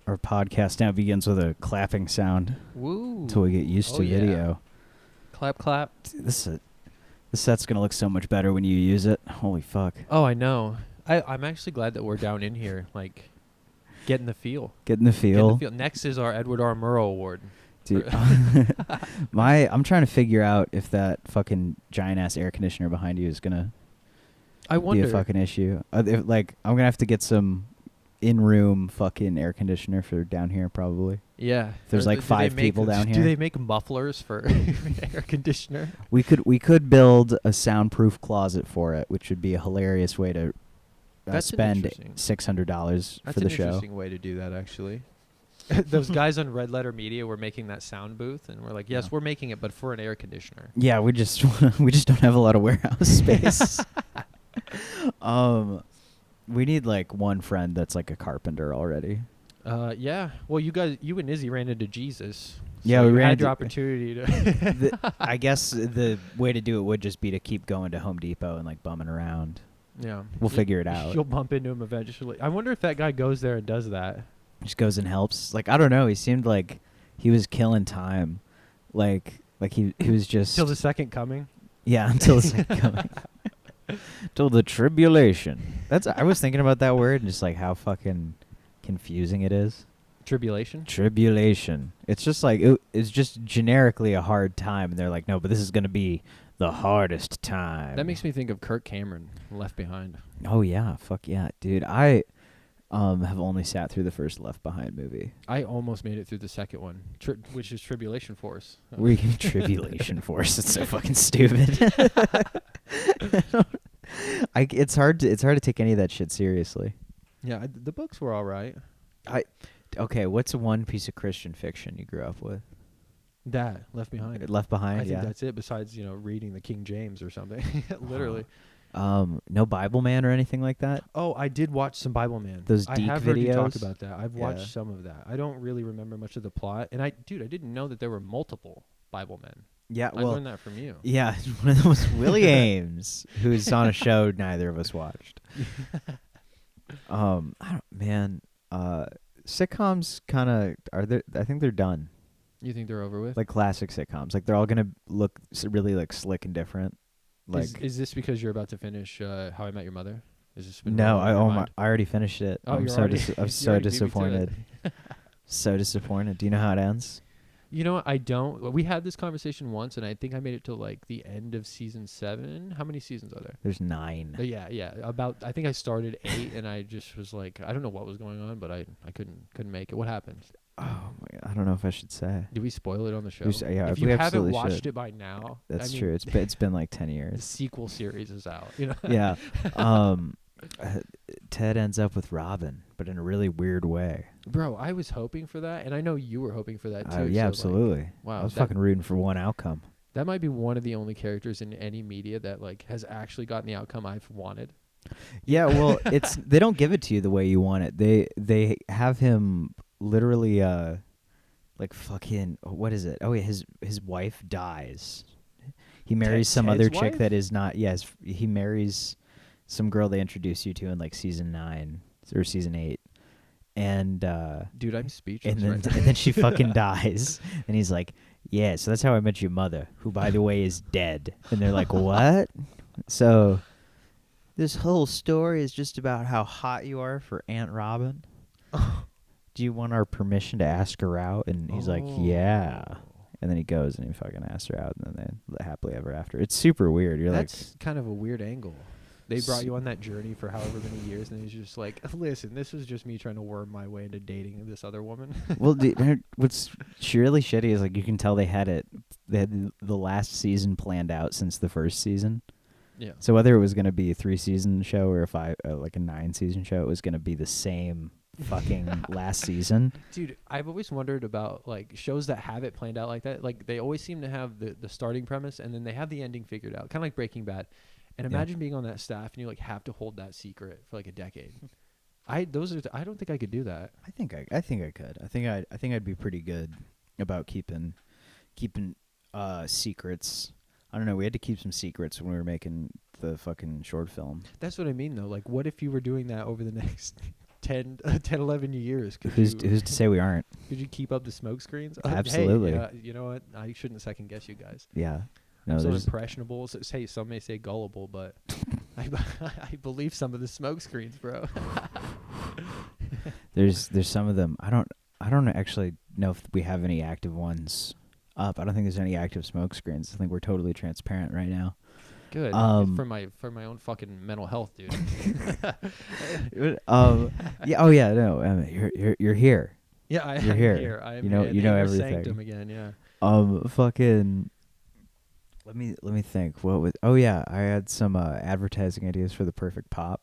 Our podcast now begins with a clapping sound. Woo! Until we get used to video. Clap, clap. Dude, this set's gonna look so much better when you use it. Holy fuck! Oh, I know. I'm actually glad that we're down in here, like, getting the feel. Getting the feel. Next is our 𝕿𝔯𝔚𝔢 award. Dude, I'm trying to figure out if that fucking giant ass air conditioner behind you is gonna be a fucking issue. I'm gonna have to get some in-room fucking air conditioner for down here probably. Yeah. There's like 5 people down here. Do they make mufflers for air conditioner? We could build a soundproof closet for it, which would be a hilarious way to spend $600 for the show. That's an interesting way to do that, actually. Those guys on Red Letter Media were making that sound booth, and we're like, yes, we're making it, but for an air conditioner. Yeah, we just don't have a lot of warehouse space. We need like one friend that's like a carpenter already. Yeah. Well, you and Izzy ran into Jesus. So yeah, we had your opportunity to. I guess the way to do it would just be to keep going to Home Depot and like bumming around. Yeah. We'll figure it out. You'll bump into him eventually. I wonder if that guy goes there and does that. Just goes and helps. Like, I don't know. He seemed like he was killing time. Like he was just till the second coming. Yeah, until the second coming. Till the tribulation. I was thinking about that word and just like how fucking confusing it is. Tribulation? Tribulation. It's just like it's just generically a hard time, and they're like, no, but this is gonna be the hardest time. That makes me think of Kirk Cameron, Left Behind. Oh yeah, fuck yeah, dude. I have only sat through the first Left Behind movie. I almost made it through the second one, which is Tribulation Force. Tribulation Force. It's so fucking stupid. It's hard to take any of that shit seriously. Yeah, the books were all right. Okay, what's one piece of Christian fiction you grew up with? That Left Behind. Left Behind. I think that's it. Besides, reading the King James or something. Literally. No Bible Man or anything like that. Oh, I did watch some Bible Man. Those Deke I have videos. Heard you talk about that. I've watched some of that. I don't really remember much of the plot, and I didn't know that there were multiple Bible men. Yeah, I learned that from you. Yeah, one of them was Willie Ames, who's on a show neither of us watched. Sitcoms kind of are there. I think they're done. You think they're over with? Like classic sitcoms, like they're all gonna look really like slick and different. Like, is this because you're about to finish How I Met Your Mother? Is this no? I already finished it. Oh, I'm so disappointed. So disappointed. Do you know how it ends? You know what? I don't. We had this conversation once, and I think I made it to like the end of season 7. How many seasons are there? There's 9. Yeah. I think I started 8, and I just was like, I don't know what was going on, but I couldn't make it. What happened? Oh my God, I don't know if I should say. Did we spoil it on the show? Yeah, if you haven't watched it by now, that's true. It's been like 10 years. The sequel series is out. Yeah. Ted ends up with Robin, but in a really weird way. Bro, I was hoping for that, and I know you were hoping for that too. Yeah, so absolutely. Like, wow, I was fucking rooting for one outcome. That might be one of the only characters in any media that like has actually gotten the outcome I've wanted. Yeah, well, they don't give it to you the way you want it. They have him literally like fucking what is it? Oh yeah, his wife dies. He marries some other chick that is not. Yes, he marries some girl they introduce you to in like season 9 or season 8. And dude, I'm speechless. And then she fucking dies. And he's like, yeah, so that's how I met your mother, who by the way is dead. And they're like, what? So this whole story is just about how hot you are for Aunt Robin. Do you want our permission to ask her out? And he's like, yeah. And then he goes and he fucking asks her out, and then they happily ever after. It's super weird. That's kind of a weird angle. They brought you on that journey for however many years, and he's just like, listen, this was just me trying to worm my way into dating this other woman. Well, what's really shitty is like you can tell they had the last season planned out since the first season. Yeah. So whether it was going to be a 3-season show or like a 9-season show, it was going to be the same fucking last season. Dude, I've always wondered about like shows that have it planned out like that. Like they always seem to have the starting premise, and then they have the ending figured out, kind of like Breaking Bad. And imagine being on that staff and you like have to hold that secret for like a decade. I don't think I could do that. I think I could. I think I'd be pretty good about keeping secrets. I don't know. We had to keep some secrets when we were making the fucking short film. That's what I mean though. Like, what if you were doing that over the next 10, 11 years. Who's to say we aren't? Could you keep up the smoke screens? Absolutely. Hey, you know what? I shouldn't second guess you guys. Yeah. No, I'm so there's impressionable. So, hey, some may say gullible, but I believe some of the smoke screens, bro. there's some of them. I don't actually know if we have any active ones up. I don't think there's any active smoke screens. I think we're totally transparent right now. Good. For my own fucking mental health, dude. Yeah. Oh yeah. No. You're here. Yeah, You're I'm here. I am You know everything. sanctum again. Yeah. Fucking. Let me think. What was? Oh yeah, I had some advertising ideas for the perfect pop.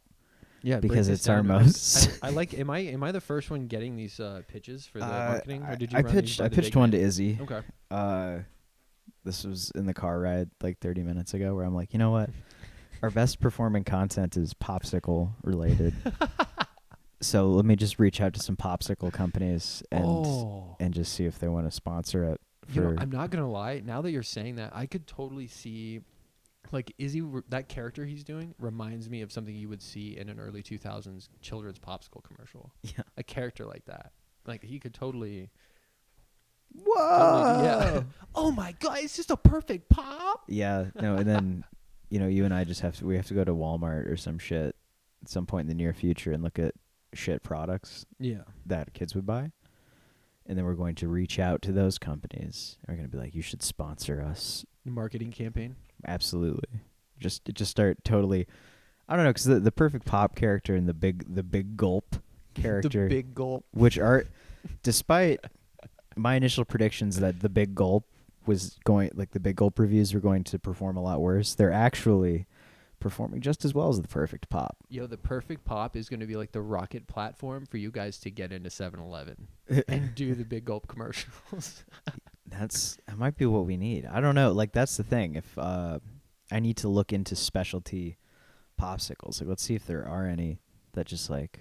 Yeah, because it's our down. most. I like. Am I the first one getting these pitches for the marketing, or did you? I run these pitched. by I the pitched big one man? to Izzy. Okay. This was in the car ride like 30 minutes ago, where I'm like, you know what, our best performing content is popsicle related. So let me just reach out to some popsicle companies and just see if they want to sponsor it. You know, I'm not gonna lie. Now that you're saying that, I could totally see, like Izzy, that character he's doing reminds me of something you would see in an early 2000s children's popsicle commercial. Yeah, a character like that. Like he could totally. Whoa! Yeah. Oh my god! It's just a perfect pop. Yeah. No, and then, you and I just have to go to Walmart or some shit at some point in the near future and look at shit products. Yeah. That kids would buy. And then we're going to reach out to those companies. We're going to be like, you should sponsor us. Marketing campaign. Absolutely. Just start totally. I don't know, because the perfect pop character and the big gulp character, the big gulp, which are, despite my initial predictions that the big gulp was going, like the big gulp reviews were going to perform a lot worse, they're actually performing just as well as the perfect pop. Yo, the perfect pop is going to be like the rocket platform for you guys to get into 7-Eleven and do the big gulp commercials. That might be what we need. I don't know. Like, that's the thing. If I need to look into specialty popsicles, like let's see if there are any that just like.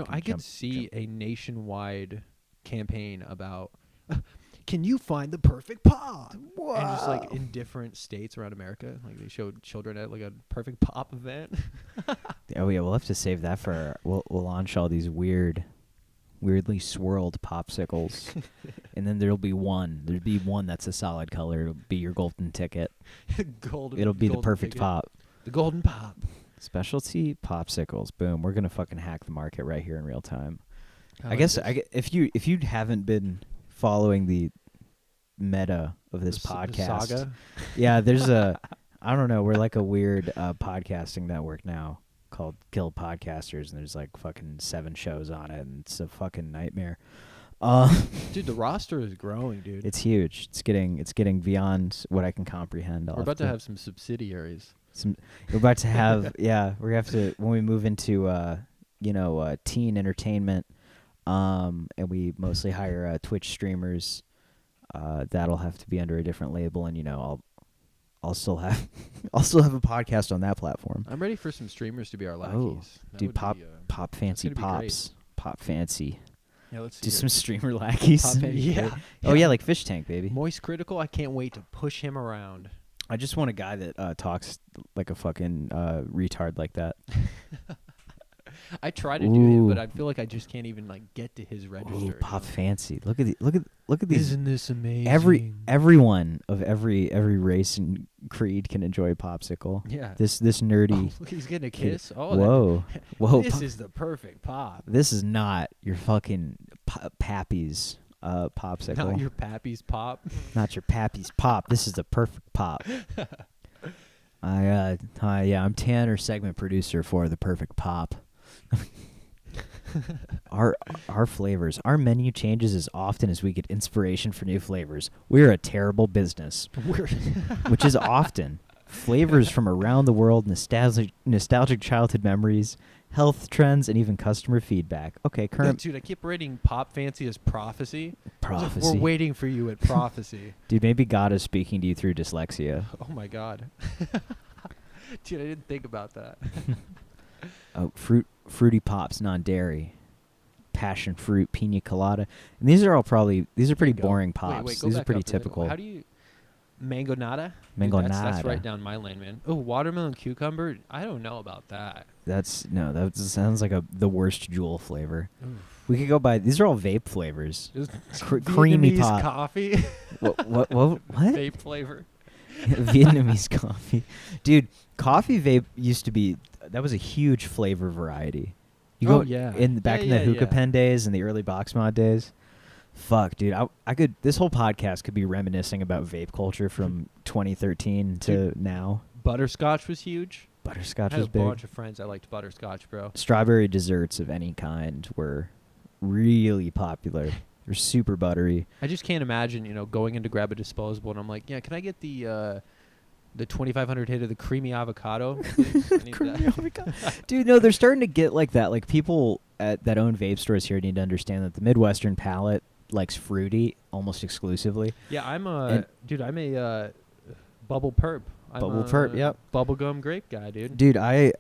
I could see a nationwide campaign about. Can you find the perfect pop? Wow. And just like in different states around America, like they showed children at like a perfect pop event. Oh yeah, we'll have to save that for. We'll launch all these weirdly swirled popsicles, and then there'll be one. There'll be one that's a solid color. It'll be your golden ticket. It'll be the perfect ticket. pop. The golden pop. Specialty popsicles. Boom. We're gonna fucking hack the market right here in real time. I guess if you haven't been following the meta of this the podcast, saga. Yeah, there's I don't know, we're like a weird podcasting network now called Guild Podcasters, and there's like fucking 7 shows on it, and it's a fucking nightmare. Dude, the roster is growing, dude. It's huge. It's getting beyond what I can comprehend. We're about to have some subsidiaries. We're about to have yeah, we're gonna have to, when we move into teen entertainment, and we mostly hire Twitch streamers. That'll have to be under a different label, and I'll still have a podcast on that platform. I'm ready for some streamers to be our lackeys. Oh, dude, pop fancy pops, pop fancy. Yeah, let's see. Do some streamer lackeys. Yeah. Oh yeah, like Fish Tank, baby. Moist Critical. I can't wait to push him around. I just want a guy that talks like a fucking retard like that. I try to do it, but I feel like I just can't even like get to his register. Ooh, pop fancy. Look at these. Isn't this amazing? Everyone of every race and creed can enjoy popsicle. Yeah. This nerdy. Oh, look, he's getting a kiss. Oh, whoa! This is the perfect pop. This is not your fucking Pappy's popsicle. Not your Pappy's pop. Not your Pappy's pop. This is the perfect pop. I'm Tanner, segment producer for the perfect pop. Our flavors, our menu changes as often as we get inspiration for new flavors. We're a terrible business, which is often. Flavors from around the world, nostalgic childhood memories, health trends, and even customer feedback. Okay, current. Dude, I keep rating Pop Fancy as prophecy. Prophecy. We're waiting for you at prophecy. Dude, maybe God is speaking to you through dyslexia. Oh my God. Dude, I didn't think about that. Oh, fruity pops, non-dairy, passion fruit, pina colada, and these are pretty boring pops. Wait, these are pretty typical. How do you mango nada? Mango Dude, that's nada. right down my lane, man. Oh, watermelon cucumber. I don't know about that. That sounds like the worst Juul flavor. Oof. We could go buy. These are all vape flavors. Just Creamy Vietnamese pop. coffee. What? Vape flavor. Vietnamese coffee, dude. Coffee vape used to be. That was a huge flavor variety. You Oh, go yeah. back in the hookah pen days and the early box mod days. Fuck, dude. I could. This whole podcast could be reminiscing about vape culture from 2013 to now. Butterscotch was huge. Butterscotch I had was a big. bunch of friends that liked butterscotch, bro. Strawberry desserts of any kind were really popular. They're super buttery. I just can't imagine, going in to grab a disposable and I'm like, yeah, can I get the 2500 hit of the creamy avocado, please? I need that. Dude, no, they're starting to get like that. Like people that own vape stores here need to understand that the Midwestern palate likes fruity almost exclusively. Yeah, I'm a bubble perp. Bubble perp, yep. Bubblegum grape guy, dude. Dude, God,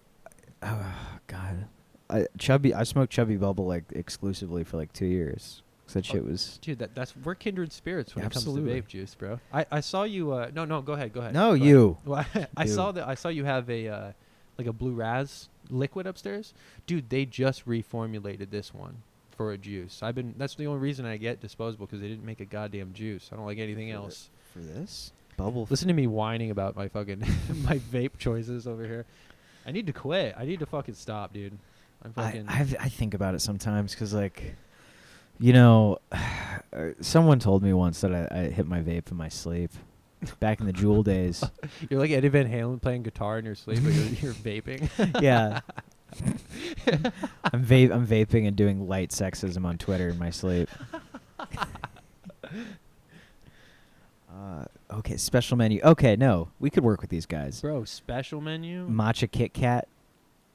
I smoked Chubby Bubble like exclusively for like 2 years. That shit was. Dude, we're kindred spirits when Absolutely. it comes to vape juice, bro. I saw you. No, go ahead. No, go you. Ahead. Well, I saw you have a like a blue raz liquid upstairs, dude. They just reformulated this one for a juice. That's the only reason I get disposable, because they didn't make a goddamn juice. I don't like anything else. For this bubble. Listen to me whining about my fucking my vape choices over here. I need to quit. I need to fucking stop, dude. I'm fucking. I think about it sometimes because, like, someone told me once that I hit my vape in my sleep back in the Juul days. You're like Eddie Van Halen playing guitar in your sleep, but you're vaping. Yeah. I'm vaping and doing light sexism on Twitter in my sleep. Okay, special menu. Okay, no, we could work with these guys. Bro, special menu? Matcha Kit Kat,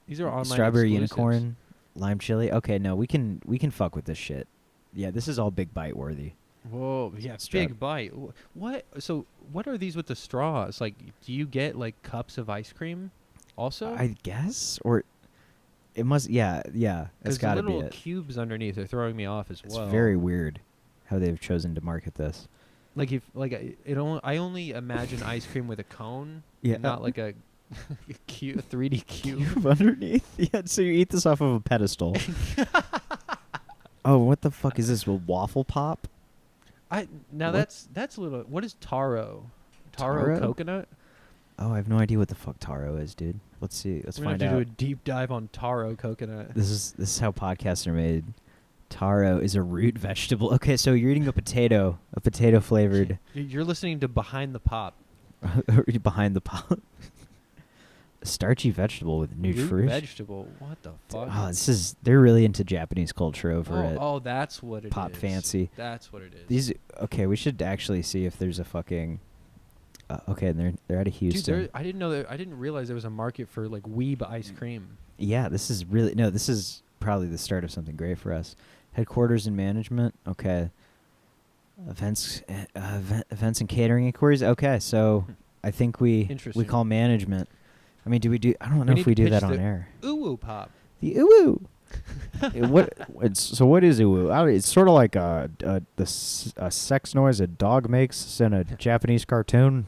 These are online strawberry exclusives. unicorn, lime chili. Okay, no, we can fuck with this shit. Yeah, this is all big bite worthy. Whoa, yeah, Strap. big bite. What? So, what are these with the straws? Like, do you get like cups of ice cream also? I guess, or it must. Yeah, that's got to the be little it. cubes underneath are throwing me off as It's well. very weird how they've chosen to market this. Like I only imagine ice cream with a cone, Yeah. not like a 3D cube. Underneath. Yeah, so you eat this off of a pedestal. Oh, what the fuck is this? A waffle pop? What? That's a little. What is taro? Taro? Coconut? Oh, I have no idea what the fuck taro is, dude. Let's see. Let's We're gonna find have to out. do a deep dive on taro coconut. This is how podcasts are made. Taro is a root vegetable. Okay, so you're eating a potato flavored You're listening to Behind the Pop. behind the pot. A starchy vegetable with Root nutrition. vegetable. What the fuck? Oh, they're really into Japanese culture over at that's what it is. Pop Fancy. That's what it is. We should actually see if there's a fucking. Okay, and they're out of Houston. Dude, I didn't realize there was a market for like weeb ice cream. Yeah, this is probably the start of something great for us. Headquarters and management. Okay. Events and catering inquiries. Okay, so I think we Interesting. call management. I mean, I don't know We if need we to do that pitch on the air. Uwu Pop. The uwu. What is uwu? It's sort of like a sex noise a dog makes in a Japanese cartoon.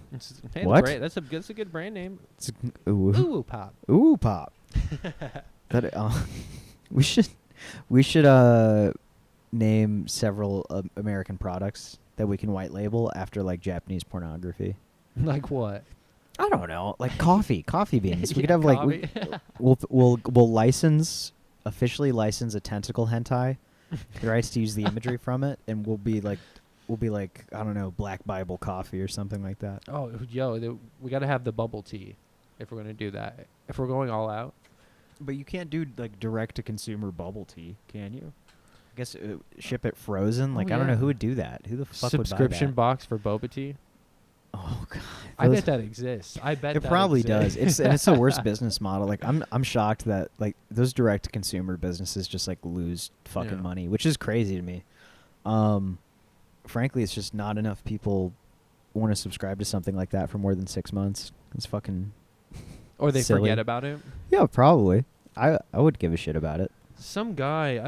Hey, What? That's a good brand name. It's uwu. Uwu Pop. Uwu pop. We should name several American products that we can white label after like Japanese pornography. Like what? I don't know, like coffee beans. We could Yeah, have like we'll officially license a tentacle hentai, the rights to use the imagery from it, and we'll be like I don't know, Black Bible coffee or something like that. Oh, we got to have the bubble tea if we're going to do that. If we're going all out. But you can't do like direct to consumer bubble tea, can you? I guess ship it frozen. Like I don't know who would do that. Who the fuck would buy Subscription that? box for boba tea. Oh god, I bet that exists. I bet it that probably exists. does. It's the worst business model. Like I'm shocked that like those direct to consumer businesses just like lose fucking money, which is crazy to me. Frankly, it's just not enough people want to subscribe to something like that for more than 6 months. It's fucking. Or they silly. forget about it. Yeah, probably. I would give a shit about it. Some guy,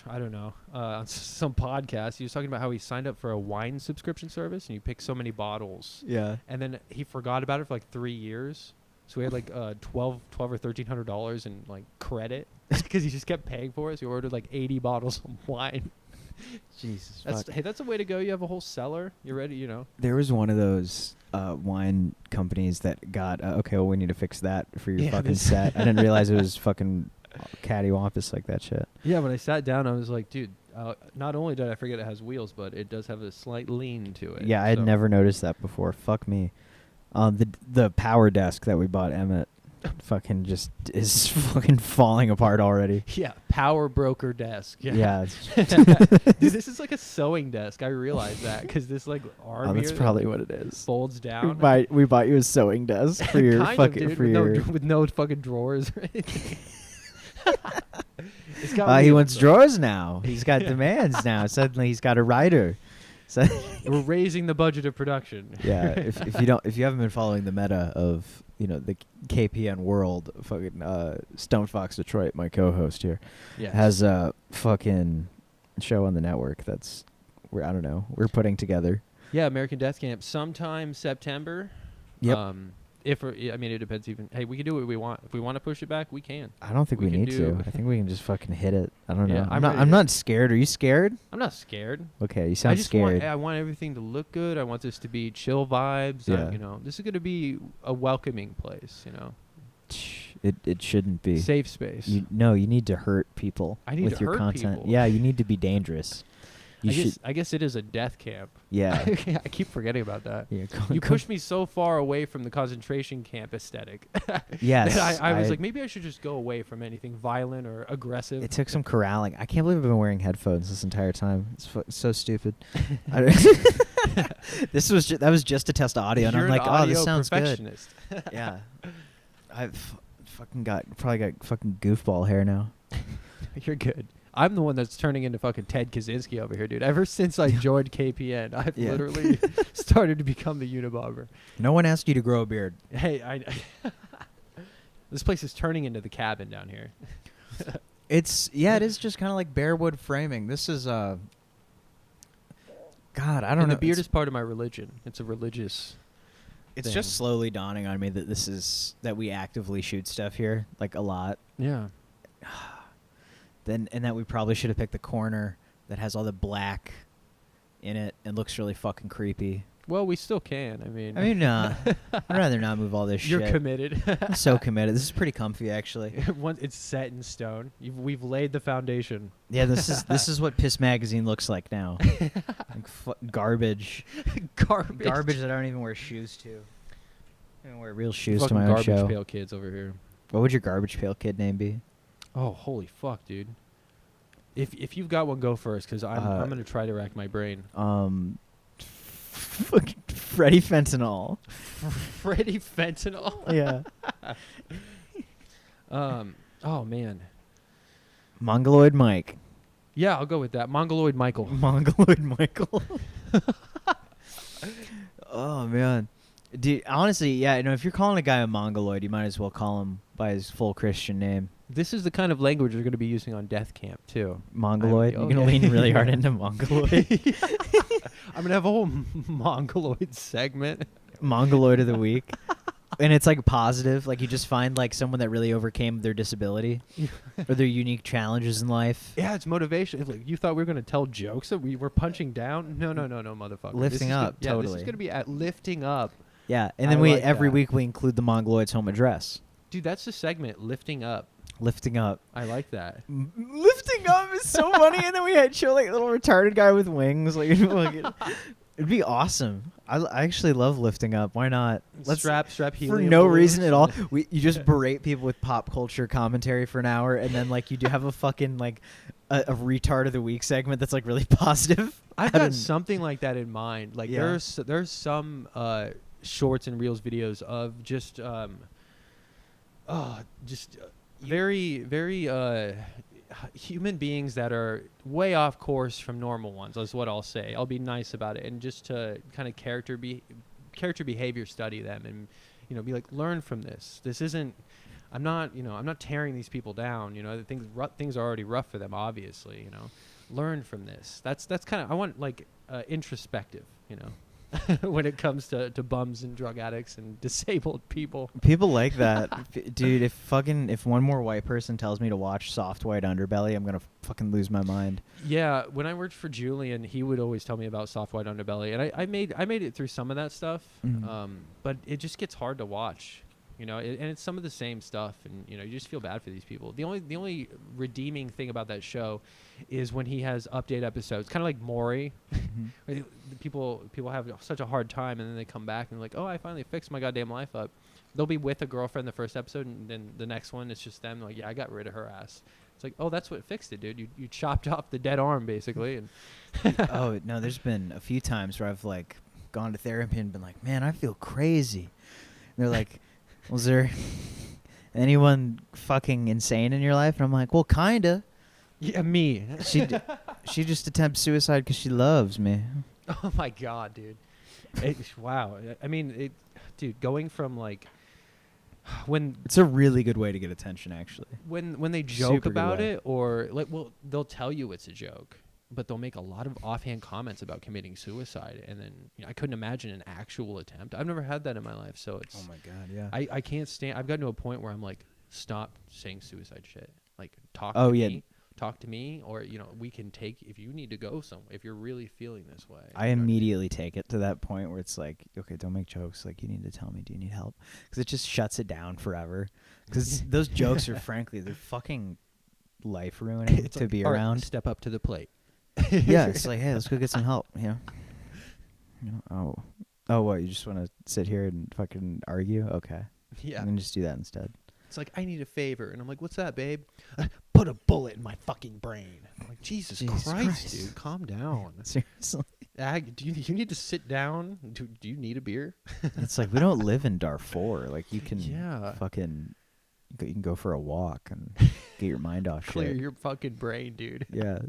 I don't know, on some podcast, he was talking about how he signed up for a wine subscription service, and you pick so many bottles. Yeah. And then he forgot about it for like 3 years. So we had like $12 or $1,300 in like credit because he just kept paying for it. So we ordered like 80 bottles of wine. Jesus. Hey, that's a way to go. You have a whole cellar. You're ready, you know. There was one of those wine companies that got okay. Well, we need to fix that for your fucking set. I didn't realize it was fucking cattywampus like that shit. Yeah, when I sat down, I was like, dude. Not only did I forget it has wheels, but it does have a slight lean to it. Yeah, I had never noticed that before. Fuck me. The power desk that we bought Emmett fucking just is fucking falling apart already. Yeah, power broker desk. Yeah. Dude, this is like a sewing desk. I realize that because this like arm That's here probably that, what it is. folds down. We bought you a sewing desk for your kind fucking of, dude, for with your. with no fucking drawers or anything. It's got He wants drawers now. He's got demands now. Suddenly he's got a writer. So we're raising the budget of production. yeah, if you haven't been following the meta of the KPN world, fucking StoneFox Detroit, my co-host here, has a fucking show on the network that's we're putting together. Yeah, American Death Camp sometime September. Yep. It depends. Even we can do what we want. If we want to push it back, we can. I don't think we need to. I think we can just fucking hit it. I don't know. Yeah, I'm not scared. Are you scared? I'm not scared. Okay, you sound scared. I want everything to look good. I want this to be chill vibes. Yeah. This is going to be a welcoming place. It shouldn't be safe space. You need to hurt people with your content. People. Yeah, you need to be dangerous. I guess it is a death camp. Yeah. I keep forgetting about that. Yeah, you pushed me so far away from the concentration camp aesthetic. Yes. that I was like, maybe I should just go away from anything violent or aggressive. It took some corralling. I can't believe I've been wearing headphones this entire time. It's so stupid. That was just to test audio, and You're I'm like, an this sounds good. perfectionist. Yeah. I've probably got fucking goofball hair now. You're good. I'm the one that's turning into fucking Ted Kaczynski over here, dude. Ever since I joined KPN, I've literally started to become the Unabomber. No one asked you to grow a beard. Hey, this place is turning into the cabin down here. It is just kind of like bare wood framing. This is God, I don't know. The beard is part of my religion. It's a religious. It's just slowly dawning on me that that we actively shoot stuff here, like a lot. Yeah. And that we probably should have picked the corner that has all the black in it and looks really fucking creepy. Well, we still can. I'd rather not move all this shit. You're committed. I'm so committed. This is pretty comfy, actually. It's set in stone. We've laid the foundation. Yeah, this is what Piss Magazine looks like now. Like garbage. Garbage that I don't even wear shoes to. I don't even wear real shoes to my own show. Garbage Pail Kids over here. What would your Garbage Pail Kid name be? Oh, holy fuck, dude! If you've got one, go first, because I'm gonna try to rack my brain. Freddie Fentanyl. Freddie Fentanyl. Yeah. Oh man. Mongoloid Mike. Yeah, I'll go with that. Mongoloid Michael. Mongoloid Michael. Oh man. Dude, honestly, yeah, if you're calling a guy a Mongoloid, you might as well call him by his full Christian name. This is the kind of language you're going to be using on Death Camp, too. Mongoloid? You're going to lean really hard into Mongoloid? I'm going to have a whole Mongoloid segment. Mongoloid of the week. And it's like positive. Like you just find like someone that really overcame their disability or their unique challenges in life. Yeah, it's motivation. Like, you thought we were going to tell jokes that we were punching down? No, motherfucker. Lifting up, totally. This is going to be at lifting up. Yeah, and then every week we include the Mongoloid's home address. Dude, that's the segment, lifting up. Lifting up. I like that. Lifting up is so funny, and then we had show like a little retarded guy with wings. Like, it'd be awesome. I actually love lifting up. Why not? Let's strap helium for no balloons. reason at all. You just berate people with pop culture commentary for an hour, and then like you do have a fucking like a retard of the week segment that's like really positive. I've got something like that in mind. Like Yeah. there's some shorts and reels videos of just very, very human beings that are way off course from normal ones, is what I'll say. I'll be nice about it, and just to kind of character behavior study them, and be like, learn from this. This isn't. I'm not tearing these people down. Things are already rough for them, obviously. Learn from this. That's kind of, I want like introspective. when it comes to bums and drug addicts and disabled people. People like that. Dude, if one more white person tells me to watch Soft White Underbelly, I'm going to fucking lose my mind. Yeah, when I worked for Julian, he would always tell me about Soft White Underbelly, and I made it through some of that stuff, but it just gets hard to watch, and it's some of the same stuff, and you just feel bad for these people. The only redeeming thing about that show is when he has update episodes, kind of like Maury. The people have such a hard time, and then they come back and they're like, oh, I finally fixed my goddamn life up. They'll be with a girlfriend the first episode, and then the next one it's just them like, yeah, I got rid of her ass. It's like, oh, that's what fixed it, dude. You chopped off the dead arm, basically. And oh, no, there's been a few times where I've, like, gone to therapy and been like, man, I feel crazy. And they're like, was there anyone fucking insane in your life? And I'm like, well, kind of. Yeah, me. She just attempts suicide because she loves me. Oh, my God, dude. Wow. I mean, dude, going from, like, it's a really good way to get attention, actually. When they joke about it, or like, well, they'll tell you it's a joke, but they'll make a lot of offhand comments about committing suicide, and then I couldn't imagine an actual attempt. I've never had that in my life, so it's. Oh my God, yeah. I can't stand. I've gotten to a point where I'm like, stop saying suicide shit. Like, talk to me, or we can take, if you need to go somewhere, if you're really feeling this way. I immediately take it to that point where it's like, okay, don't make jokes. Like, you need to tell me, do you need help? Because it just shuts it down forever. Because those jokes are, frankly, they're fucking life ruining to like, be around. Step up to the plate. Yeah, it's like, hey, let's go get some help. Oh, what? You just want to sit here and fucking argue? Okay. Yeah. I'm gonna just do that instead. It's like, I need a favor. And I'm like, what's that, babe? Put a bullet in my fucking brain. I'm like, Jesus Christ, dude, calm down. Seriously. Do you need to sit down? Do you need a beer? It's like, we don't live in Darfur. Like, you can fucking... You can go for a walk and get your mind off Clear shit. your fucking brain, dude. Yeah.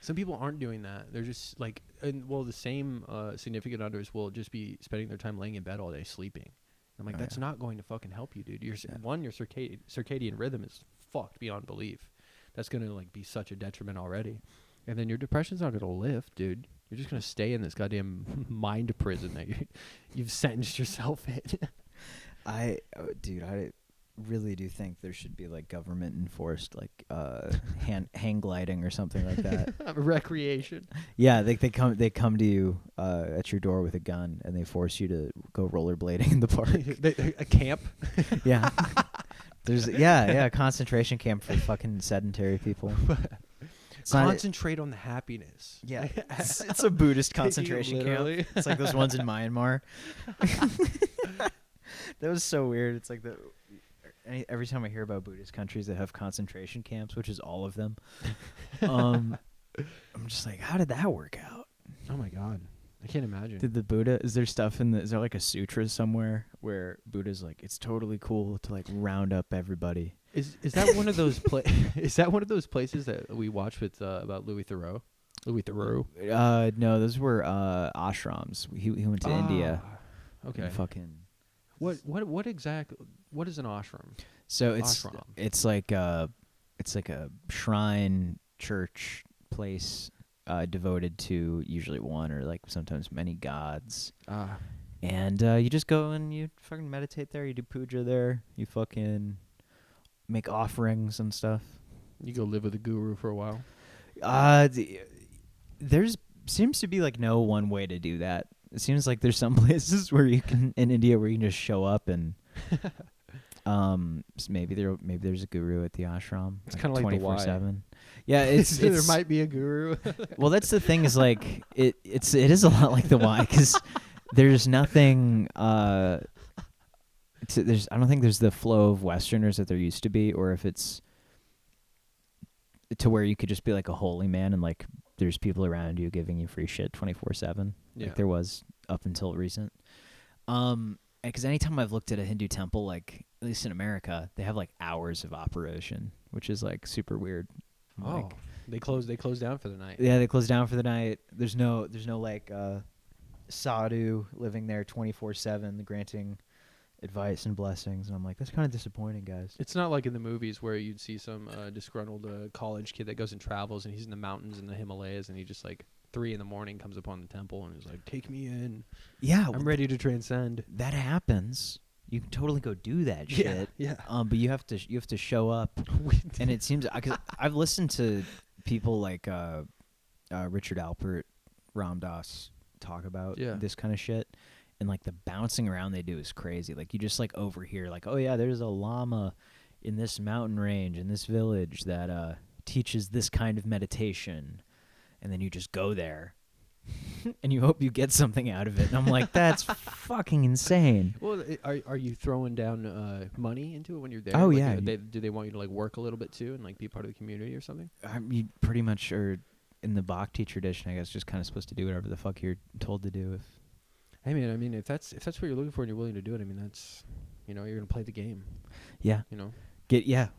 Some people aren't doing that. They're just like... the same significant others will just be spending their time laying in bed all day sleeping. I'm like, that's not going to fucking help you, dude. Your circadian rhythm is fucked beyond belief. That's going to like be such a detriment already. And then your depression's not going to lift, dude. You're just going to stay in this goddamn mind prison that you've sentenced yourself in. I really do think there should be like government enforced like hang gliding or something like that. Recreation. Yeah, they come to you at your door with a gun and they force you to go rollerblading in the park. A camp. Yeah. There's a concentration camp for fucking sedentary people. Concentrate on the happiness. Yeah, it's a Buddhist concentration camp. It's like those ones in Myanmar. That was so weird. It's like every time I hear about Buddhist countries that have concentration camps, which is all of them, I'm just like, how did that work out? Oh my God, I can't imagine. Did the Buddha? Is there stuff is there like a sutra somewhere where Buddha's like, it's totally cool to like round up everybody? Is that one of those Is that one of those places that we watched with about 𝕊𝖗𝔦𝖋𝔱? 𝕊𝖗𝔦𝖋𝔱. No, those were ashrams. He went to India. Okay. Fucking. What exactly? What is an ashram? So it's like a shrine church place devoted to usually one or like sometimes many gods. And you just go and you fucking meditate there. You do puja there. You fucking make offerings and stuff. You go live with a guru for a while. There's seems to be like no one way to do that. It seems like there's some places where you can in India where you can just show up and maybe there's a guru at the ashram. It's kind of like 24/7. Yeah, it's there might be a guru. Well, that's the thing is like it is a lot like the Y because there's nothing. I don't think there's the flow of Westerners that there used to be, or if it's to where you could just be like a holy man and like there's people around you giving you free shit 24/7. Yeah. Like there was up until recent. Because anytime I've looked at a Hindu temple, like at least in America, they have like hours of operation, which is like super weird. Oh, they close down for the night. Yeah, they close down for the night. There's no like sadhu living there 24/7 granting advice and blessings, and I'm like, that's kind of disappointing, guys. It's not like in the movies where you'd see some disgruntled college kid that goes and travels and he's in the mountains in the Himalayas and he just like 3 a.m. comes upon the temple and is like, "Take me in. Yeah, I'm ready to transcend." that happens. You can totally go do that shit. Yeah. But you have to show up, and it seems because I've listened to people like Richard Alpert, Ram Dass talk about this kind of shit, and like the bouncing around they do is crazy. Like you just like overhear like, oh yeah, there's a llama in this mountain range in this village that teaches this kind of meditation, and then you just go there. And you hope you get something out of it. And I'm like, that's fucking insane. Well, are you throwing down money into it when you're there? Oh, like, yeah. Do they want you to like work a little bit too and like be part of the community or something? You pretty much are in the Bhakti tradition, I guess, just kind of supposed to do whatever the fuck you're told to do. Hey man, I mean, if that's what you're looking for and you're willing to do it, I mean, that's, you're gonna play the game. Yeah.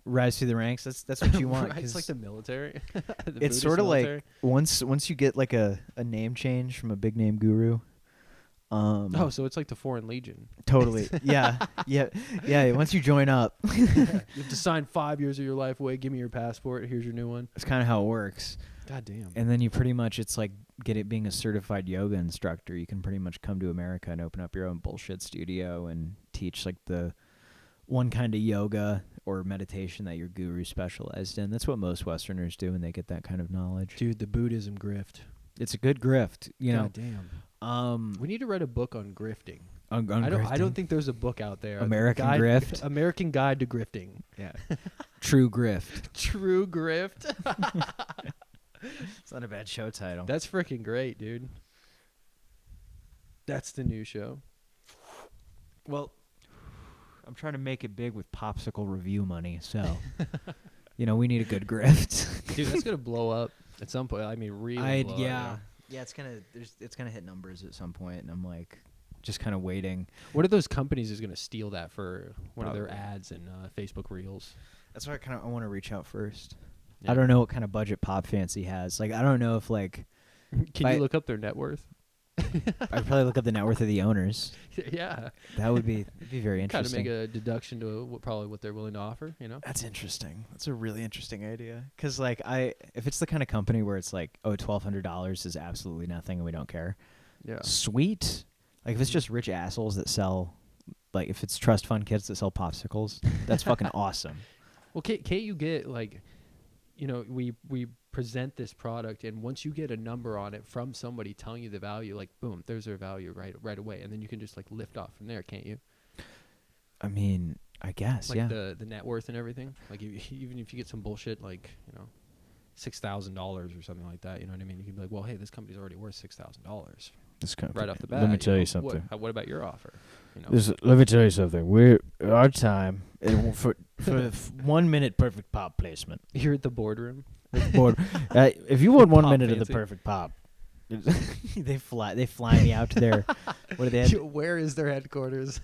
Rise through the ranks. That's what you want. It's like the military. It's sort of like once you get like a name change from a big name guru. So it's like the Foreign Legion. Totally. Yeah. Once you join up, You have to sign 5 years of your life away. Give me your passport. Here's your new one. It's kind of how it works. God damn. And then you pretty much, it's like being a certified yoga instructor. You can pretty much come to America and open up your own bullshit studio and teach like the one kind of yoga or meditation that your guru specialized in. That's what most Westerners do when they get that kind of knowledge. Dude, the Buddhism grift. It's a good grift, you know. Damn. We need to write a book on grifting. On I don't think there's a book out there. American Grift. American Guide to Grifting. Yeah. True Grift. True Grift. It's not a bad show title. That's freaking great, dude. That's the new show. Well, I'm trying to make it big with popsicle review money, so we need a good grift. Dude, that's gonna blow up at some point. I mean, really blow up. Yeah, it's gonna hit numbers at some point, and I'm like, just kind of waiting. What are those companies is gonna steal that for one of their ads and Facebook Reels? That's why I want to reach out first. Yeah. I don't know what kind of budget Pop Fancy has. Like, I don't know if like. Can you look up their net worth? I'd probably look up the net worth of the owners. Yeah, that would be very interesting. Kind of make a deduction to probably what they're willing to offer. That's interesting. That's a really interesting idea. Because like if it's the kind of company where it's like, oh, $1,200 is absolutely nothing and we don't care. Yeah, sweet. Like if it's just rich assholes that sell, like if it's trust fund kids that sell popsicles, that's fucking awesome. Well, can't you get like, we present this product, and once you get a number on it from somebody telling you the value, like boom, there's their value right away, and then you can just like lift off from there, can't you? I mean, I guess, like yeah. The net worth and everything. Like even if you get some bullshit like $6,000 or something like that, you know what I mean? You can be like, well, hey, this company's already worth $6,000. This company, right off the bat. Let me tell you something. What about your offer? Let me tell you something. Our time for 1 minute perfect pop placement. You're at the boardroom. If you want 1 minute Fancy. of the perfect pop, they fly me out to their what do they have? Where is their headquarters?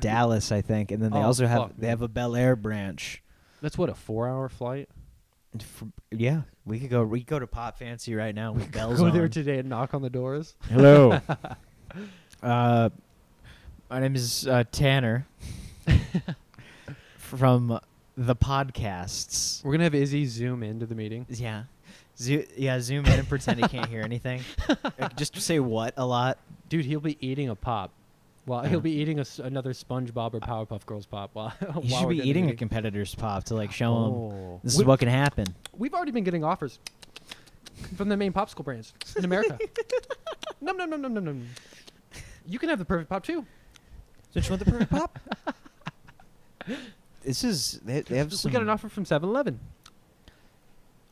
Dallas, I think, and then they also have a Bel Air branch. That's what, a 4-hour flight? Yeah, we could go to Pop Fancy right now with bells go on. there today and knock on the doors. Hello. My name is Tanner from the podcasts. We're gonna have Izzy zoom into the meeting. Yeah. Zoom in and pretend he can't hear anything. Just say what a lot. Dude, he'll be eating a pop. Well, he'll be eating another SpongeBob or Powerpuff Girls pop. He should be eating a competitor's pop to like show him this is what can happen. We've already been getting offers from the main popsicle brands in America. Num. You can have the perfect pop too. Don't you want the perfect pop? This is they have some. We got an offer from 7-Eleven.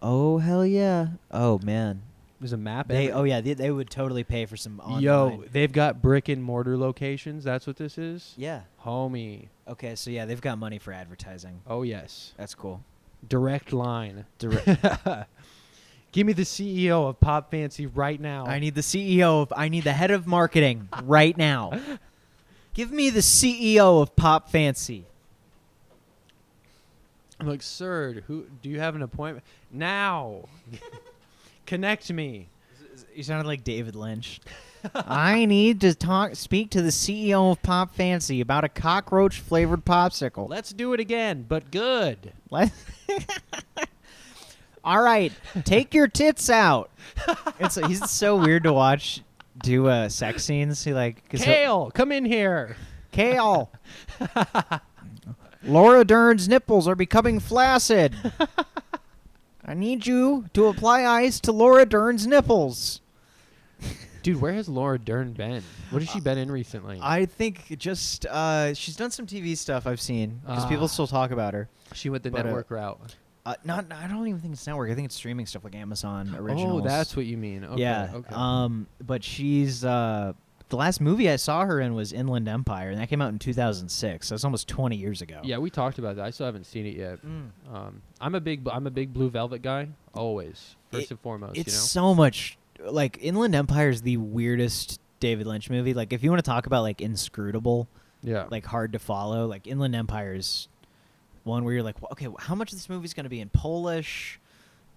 Oh hell yeah! Oh man. There's a map. They would totally pay for some online. Yo, they've got brick and mortar locations. That's what this is? Yeah. Homie. Okay, so yeah, they've got money for advertising. Oh, yes. That's cool. Direct line. Give me the CEO of Pop Fancy right now. I need the head of marketing right now. Give me the CEO of Pop Fancy. I'm like, sir, do you have an appointment? Now. Connect me. You sounded like David Lynch. I need to speak to the CEO of Pop Fancy about a cockroach-flavored popsicle. Let's do it again, but good. All right, take your tits out. He's so weird to watch do sex scenes. He like Kale, come in here. Kale. Laura Dern's nipples are becoming flaccid. I need you to apply ice to Laura Dern's nipples. Dude, where has Laura Dern been? What has she been in recently? I think just she's done some TV stuff I've seen because people still talk about her. She went the network route. I don't even think it's network. I think it's streaming stuff like Amazon Originals. Oh, that's what you mean. Okay, yeah. Okay. But she's the last movie I saw her in was Inland Empire, and that came out in 2006. So it's almost 20 years ago. Yeah, we talked about that. I still haven't seen it yet. I'm a big Blue Velvet guy. Always, first and foremost. It's you know? so much like Inland Empire is the weirdest David Lynch movie. Like if you want to talk about like inscrutable, like hard to follow, like Inland Empire is one where you're like, well, okay, how much of this movie's going to be in Polish?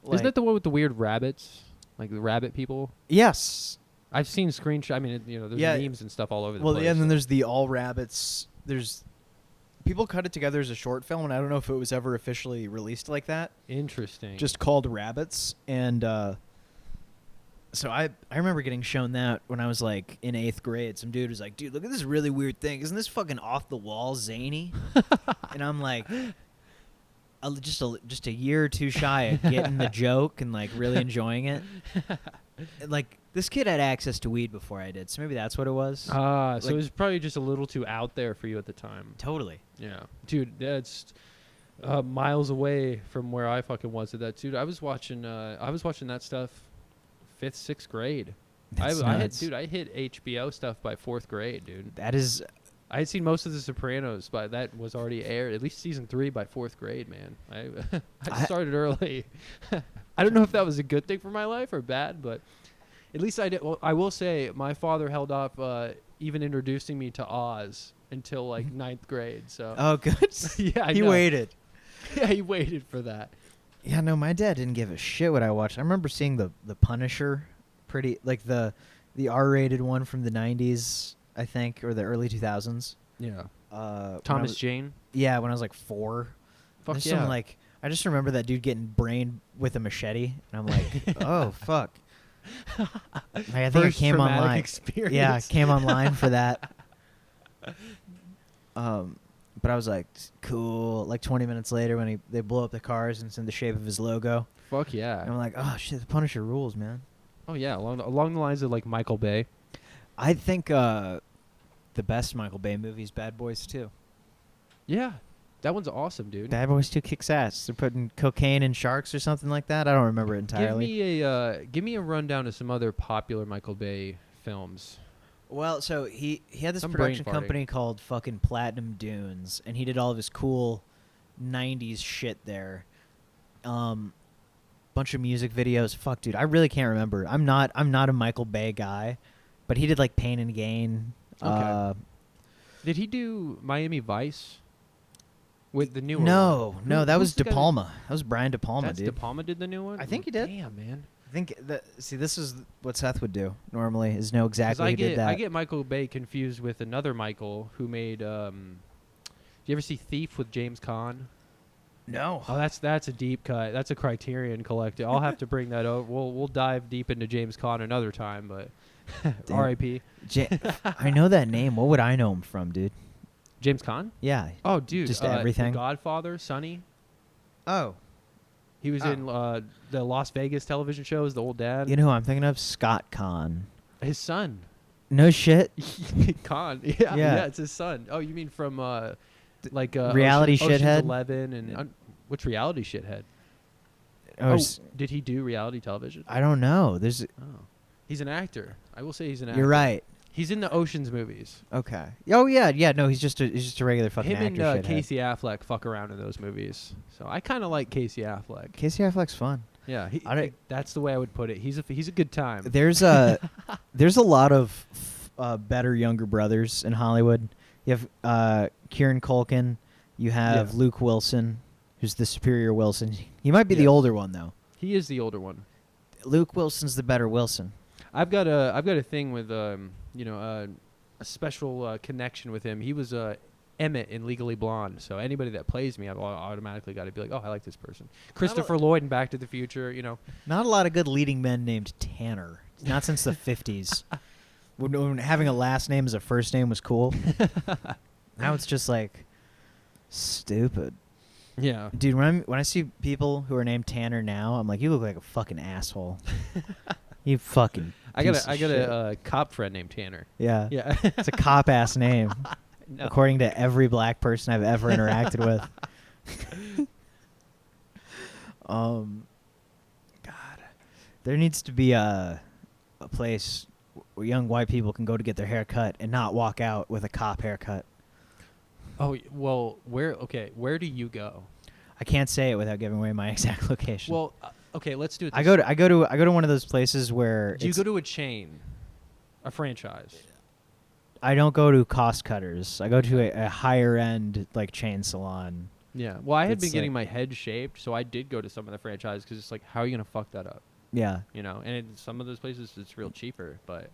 Like, isn't that the one with the weird rabbits, like the rabbit people? Yes. I've seen screenshots. I mean, there's memes and stuff all over the place. Well, yeah, and then there's the All Rabbits. There's people cut it together as a short film, and I don't know if it was ever officially released like that. Interesting. Just called Rabbits, and so I remember getting shown that when I was like in 8th grade. Some dude was like, "Dude, look at this really weird thing. Isn't this fucking off the wall zany?" And I'm like, just a year or two shy of getting the joke and like really enjoying it. Like this kid had access to weed before I did, so maybe that's what it was. So it was probably just a little too out there for you at the time. Totally. Yeah, dude, that's miles away from where I fucking was at that. Dude, I was watching that stuff 5th, 6th grade. I hit HBO stuff by 4th grade, dude. That is. I had seen most of The Sopranos, but that was already aired. At least season 3 by 4th grade, man. I started early. I don't know if that was a good thing for my life or bad, but at least I did. Well, I will say my father held off even introducing me to Oz until like 9th grade. So. Oh, good. Yeah, he waited. Yeah, he waited for that. Yeah, no, my dad didn't give a shit what I watched. I remember seeing the Punisher, pretty like the R-rated one from the 90s, I think, or the early 2000s. Yeah. Thomas Jane. Yeah, when I was like 4. Fuck There's yeah. some, like, I just remember that dude getting brained with a machete, and I'm like, oh fuck. Like, I think First it came traumatic online. experience. Yeah, it came online for that. But I was like, cool. Like 20 minutes later, when they blow up the cars and it's in the shape of his logo. Fuck yeah. And I'm like, oh shit, the Punisher rules, man. Oh yeah, along the lines of like Michael Bay. I think the best Michael Bay movie is Bad Boys 2. Yeah, that one's awesome, dude. Bad Boys 2 kicks ass. They're putting cocaine in sharks or something like that. I don't remember it entirely. Give me a rundown of some other popular Michael Bay films. Well, so he had this I'm production brain farting. company called fucking Platinum Dunes, and he did all of his cool 90s shit there. Bunch of music videos. Fuck, dude, I really can't remember. I'm not a Michael Bay guy, but he did like Pain and Gain. Okay. Did he do Miami Vice with the new one? No, that was De Palma. That was Brian De Palma, dude. dude. De Palma did the new one? I think he did. Damn, man. I think this is what Seth would do normally, is know exactly who did that. I get Michael Bay confused with another Michael who made did you ever see Thief with James Caan? No. Oh, that's a deep cut. That's a Criterion collector. I'll have to bring that over. We'll dive deep into James Caan another time, but R.I.P. I know that name. What would I know him from, dude? James Caan? Yeah. Oh, dude. Just everything. The Godfather, Sonny. Oh. He was in the Las Vegas television shows, The Old Dad. You know who I'm thinking of? Scott Caan. His son. No shit. Caan. Yeah, it's his son. Oh, you mean from Reality Ocean's Shithead? 11 and what's Reality Shithead? Did he do reality television? I don't know. He's an actor. I will say he's an actor. You're right. He's in the Ocean's movies. Okay. Oh yeah. No, he's just a regular fucking actor. Him and Casey Affleck fuck around in those movies. So I kind of like Casey Affleck. Casey Affleck's fun. Yeah, that's the way I would put it. He's a good time. There's a lot of better younger brothers in Hollywood. You have Kieran Culkin. You have Luke Wilson, who's the superior Wilson. He might be the older one though. He is the older one. Luke Wilson's the better Wilson. I've got a thing with a special connection with him. He was Emmett in Legally Blonde. So anybody that plays me, I've automatically got to be like, oh, I like this person. Christopher Lloyd in Back to the Future. You know, not a lot of good leading men named Tanner. Not since the 50s. When having a last name as a first name was cool. Now it's just like stupid. Yeah, Dude, when I see people who are named Tanner now, I'm like, you look like a fucking asshole. You fucking. I got shit. a cop friend named Tanner. Yeah. Yeah, It's a cop ass name, no. according to every black person I've ever interacted with. God, there needs to be a place where young white people can go to get their hair cut and not walk out with a cop haircut. Oh well, where do you go? I can't say it without giving away my exact location. Well, okay, let's do it. I go to one of those places where Do you go to a chain, a franchise? I don't go to cost cutters. I go to a higher end like chain salon. Yeah. Well, I had It's been getting like- my head shaped, so I did go to some of the franchises because it's like, how are you gonna fuck that up? Yeah. You know, and in some of those places it's real cheaper, but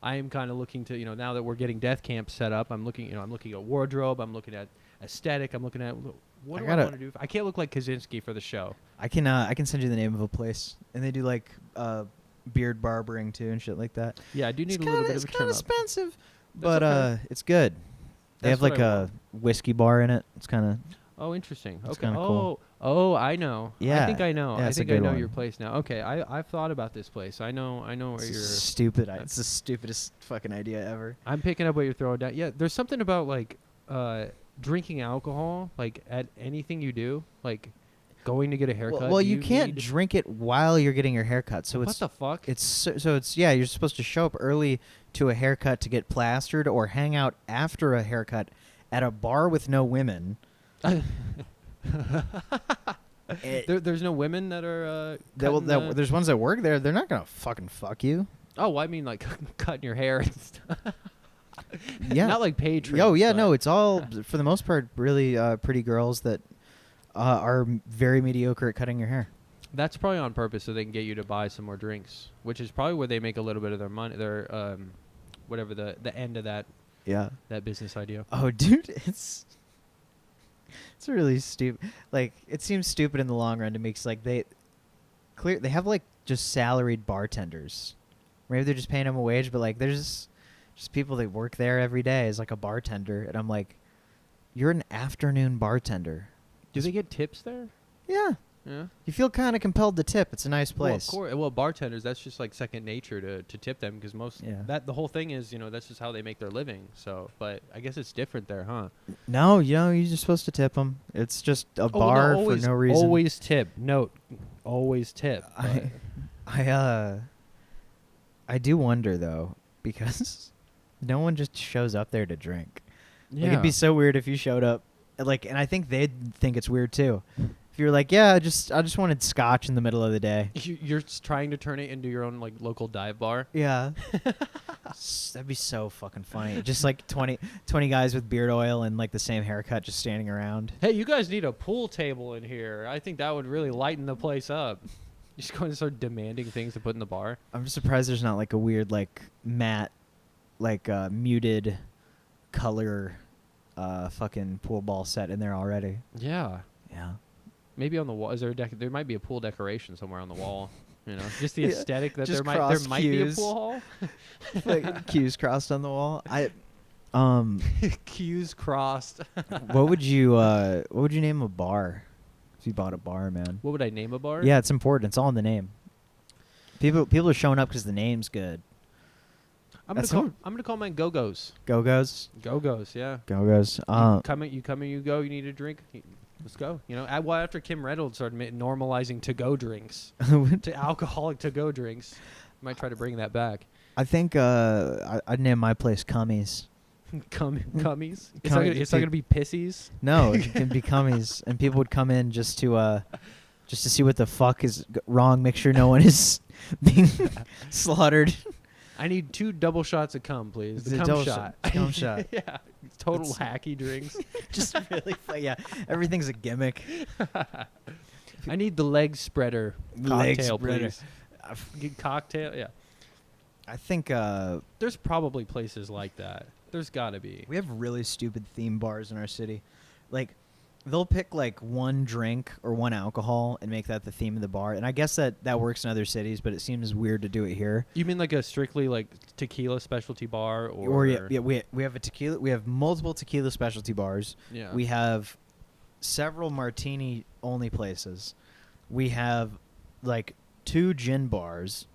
I am kind of looking to, now that we're getting death camp set up, I'm looking at wardrobe, I'm looking at aesthetic, I'm looking at what do I want to do? I can't look like Kaczynski for the show. I can send you the name of a place, and they do like beard barbering too and shit like that. Yeah, I do need a little bit of a trim up. It's kind of expensive, That's but okay. it's good. They That's have like what I a whiskey bar in it. It's kind of Oh, interesting. It's Okay. kinda cool. Oh, I know. Yeah. I think I know. Yeah, I it's a think I good know one. your place now. Okay, I've thought about this place. I know where it's you're. stupid. It's the stupidest fucking idea ever. I'm picking up what you're throwing down. Yeah, there's something about like drinking alcohol, like at anything you do, like going to get a haircut. Well, you can't need- drink it while you're getting your haircut. So what it's the fuck? it's so it's yeah. You're supposed to show up early to a haircut to get plastered, or hang out after a haircut at a bar with no women. There's no women that are. cutting the- There's ones that work there. They're not gonna fucking fuck you. Oh, well, I mean like cutting your hair and stuff. Yeah. Not like paid trims. Oh yeah, but- no. It's all for the most part really pretty girls that are very mediocre at cutting your hair. That's probably on purpose so they can get you to buy some more drinks, which is probably where they make a little bit of their money, their whatever the end of that Yeah. business idea. Oh, dude, it's really stupid. Like, it seems stupid in the long run to me, 'cause, like, they have like just salaried bartenders. Maybe they're just paying them a wage, but like there's just people that work there every day as like a bartender, and I'm like, you're an afternoon bartender. Do they get tips there? Yeah. Yeah. You feel kind of compelled to tip. It's a nice Well, of place. course. Well, bartenders, that's just like second nature to tip them because Yeah. the whole thing is, that's just how they make their living. So, but I guess it's different there, huh? No, you're just supposed to tip them. It's just a bar for no reason. Always tip. Note, always tip. I do wonder though, because no one just shows up there to drink. Yeah. Like, it'd be so weird if you showed up, like, and I think they'd think it's weird too. If you're like, yeah, I just wanted scotch in the middle of the day. You're trying to turn it into your own like local dive bar. Yeah. That'd be so fucking funny. Just like 20 guys with beard oil and like the same haircut just standing around. Hey, you guys need a pool table in here. I think that would really lighten the place up. You're just going to start demanding things to put in the bar. I'm surprised there's not like a weird like matte, like muted color fucking pool ball set in there already. Yeah. Yeah. Maybe on the wall. Is there there might be a pool decoration somewhere on the wall. Just the Yeah, aesthetic that just there cross might be a cues. pool hall. Like Q's crossed on the wall. Q's crossed. What would you name a bar if you bought a bar, man? What would I name a bar? Yeah, it's important. It's all in the name. People are showing up because the name's good. I'm That's gonna call mine Go-Go's. Go-Go's. Go-Go's, yeah. Go-Go's. You come in, you go. You need a drink. Let's go. After Kim Reynolds started normalizing to-go drinks, to alcoholic to-go drinks, might try to bring that back. I think I'd name my place Cummies. Cummies. It's Cummies. not gonna be pissies. No, it can be Cummies, and people would come in just to see what the fuck is wrong. Make sure no one is being slaughtered. I need 2 double shots of cum, please. The cum double shot. cum shot. Yeah. Total hacky drinks. Just really, yeah. Everything's a gimmick. I need the leg spreader Leg cocktail, spreader. please. Cocktail, yeah. I think There's probably places like that. There's gotta be. We have really stupid theme bars in our city. Like, they'll pick like one drink or one alcohol and make that the theme of the bar. And I guess that works in other cities, but it seems weird to do it here. You mean like a strictly like tequila specialty bar, Or yeah, we have a tequila. We have multiple tequila specialty bars. Yeah. We have several martini only places. We have like 2 gin bars.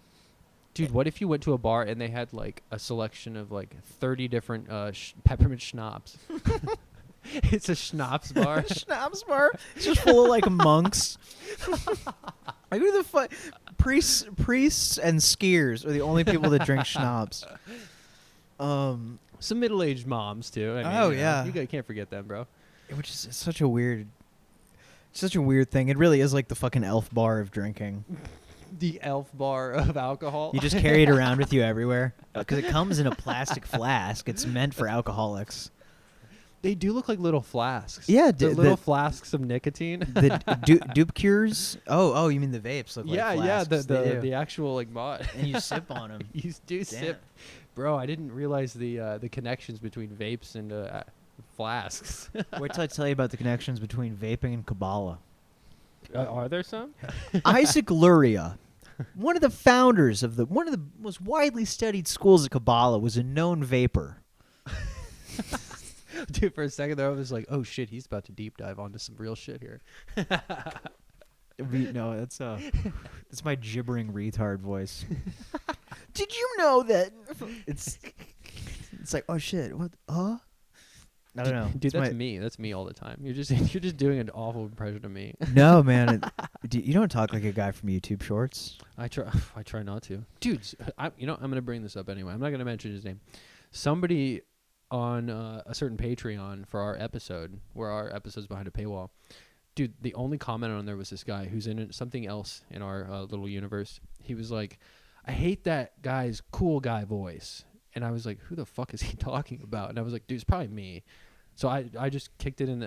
Dude, what if you went to a bar and they had like a selection of like 30 different peppermint schnapps? It's a schnapps bar. Schnapps bar. It's just full of like monks. Like who the fuck? Priests and skiers are the only people that drink schnapps. Some middle-aged moms too. I mean, Oh, you know, yeah. you can't forget them, bro. Which is such a weird thing. It really is like the fucking elf bar of drinking. The elf bar of alcohol. You just carry it around with you everywhere because it comes in a plastic flask. It's meant for alcoholics. They do look like little flasks. Yeah, the little flasks of nicotine. The 𝕿𝔯𝖚𝔢𝔢. Oh, you mean the vapes look yeah, like flasks. the actual like mod. And you sip on them. You do sip, bro. I didn't realize the connections between vapes and flasks. Wait till I tell you about the connections between vaping and Kabbalah. Are there some? 𝔊𝖗𝔦𝖋𝔱, one of the founders of one of the most widely studied schools of Kabbalah, was a known vapor. Dude, for a second there, I was like, "Oh shit, he's about to deep dive onto some real shit here." No, that's my gibbering retard voice. Did you know that? It's like, oh shit, what? Huh? I don't know, dude. That's me. That's me all the time. You're just doing an awful impression of me. No, man, you don't talk like a guy from YouTube Shorts. I try not to, dude. I'm gonna bring this up anyway. I'm not gonna mention his name. Somebody on a certain Patreon for our episode, where our episode's behind a paywall. Dude, the only comment on there was this guy who's in something else in our little universe. He was like, I hate that guy's cool guy voice. And I was like, who the fuck is he talking about? And I was like, dude, it's probably me. So I just kicked it in,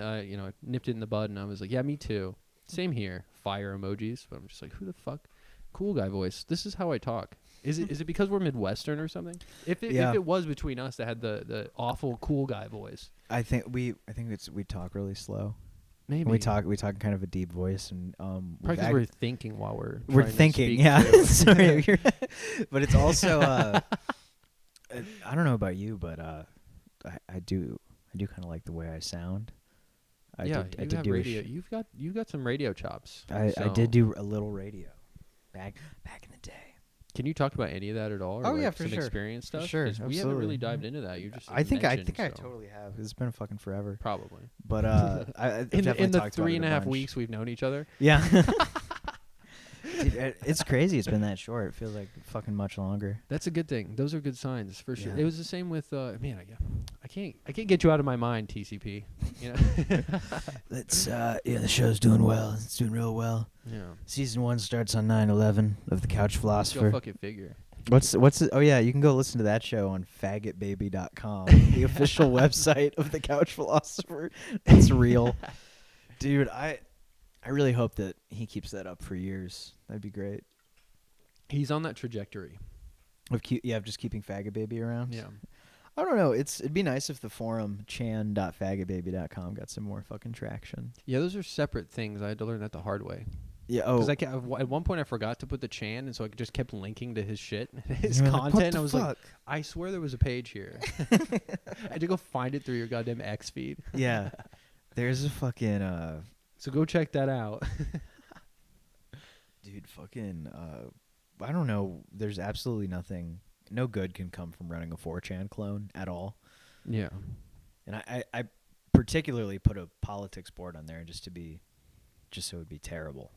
nipped it in the bud, and I was like, yeah, me too. Same here. Fire emojis. But I'm just like, who the fuck? Cool guy voice. This is how I talk. Is it because we're Midwestern or something? If it was between us that had the awful cool guy voice, I think we talk really slow. Maybe we talk kind of a deep voice, and probably because we're thinking while we're thinking. Yeah, sorry, but it's also I don't know about you, but I do kind of like the way I sound. I did have radio. You've got some radio chops. I did do a little radio back in the day. Can you talk about any of that at all? Or For some sure. Experience stuff. Sure, we haven't really dived into that. You just I think I totally have. It's been fucking forever. Probably. But in the 3.5 weeks we've known each other. Yeah. Dude, it's crazy. It's been that short. It feels like fucking much longer. That's a good thing. Those are good signs for sure. Yeah. It was the same with I can't get you out of my mind, TCP. You know. Let's the show's doing well. It's doing real well. Yeah. Season 1 starts on 9/11 of the Couch Philosopher. Go fucking figure. What's it? Oh yeah, you can go listen to that show on faggotbaby.com, the official website of the Couch Philosopher. It's real. Dude, I really hope that he keeps that up for years. That'd be great. He's on that trajectory. Of just keeping Faggot Baby around. Yeah. I don't know. It'd be nice if the forum chan.faggotbaby.com got some more fucking traction. Yeah, those are separate things. I had to learn that the hard way. Yeah. Because at one point I forgot to put the Chan, and so I just kept linking to his shit, his content. I was like, I swear there was a page here. I had to go find it through your goddamn X feed. Yeah. There's a fucking So go check that out. Dude, fucking I don't know. There's absolutely nothing. No good can come from running a 4chan clone at all. Yeah. And I particularly put a politics board on there just so it would be terrible.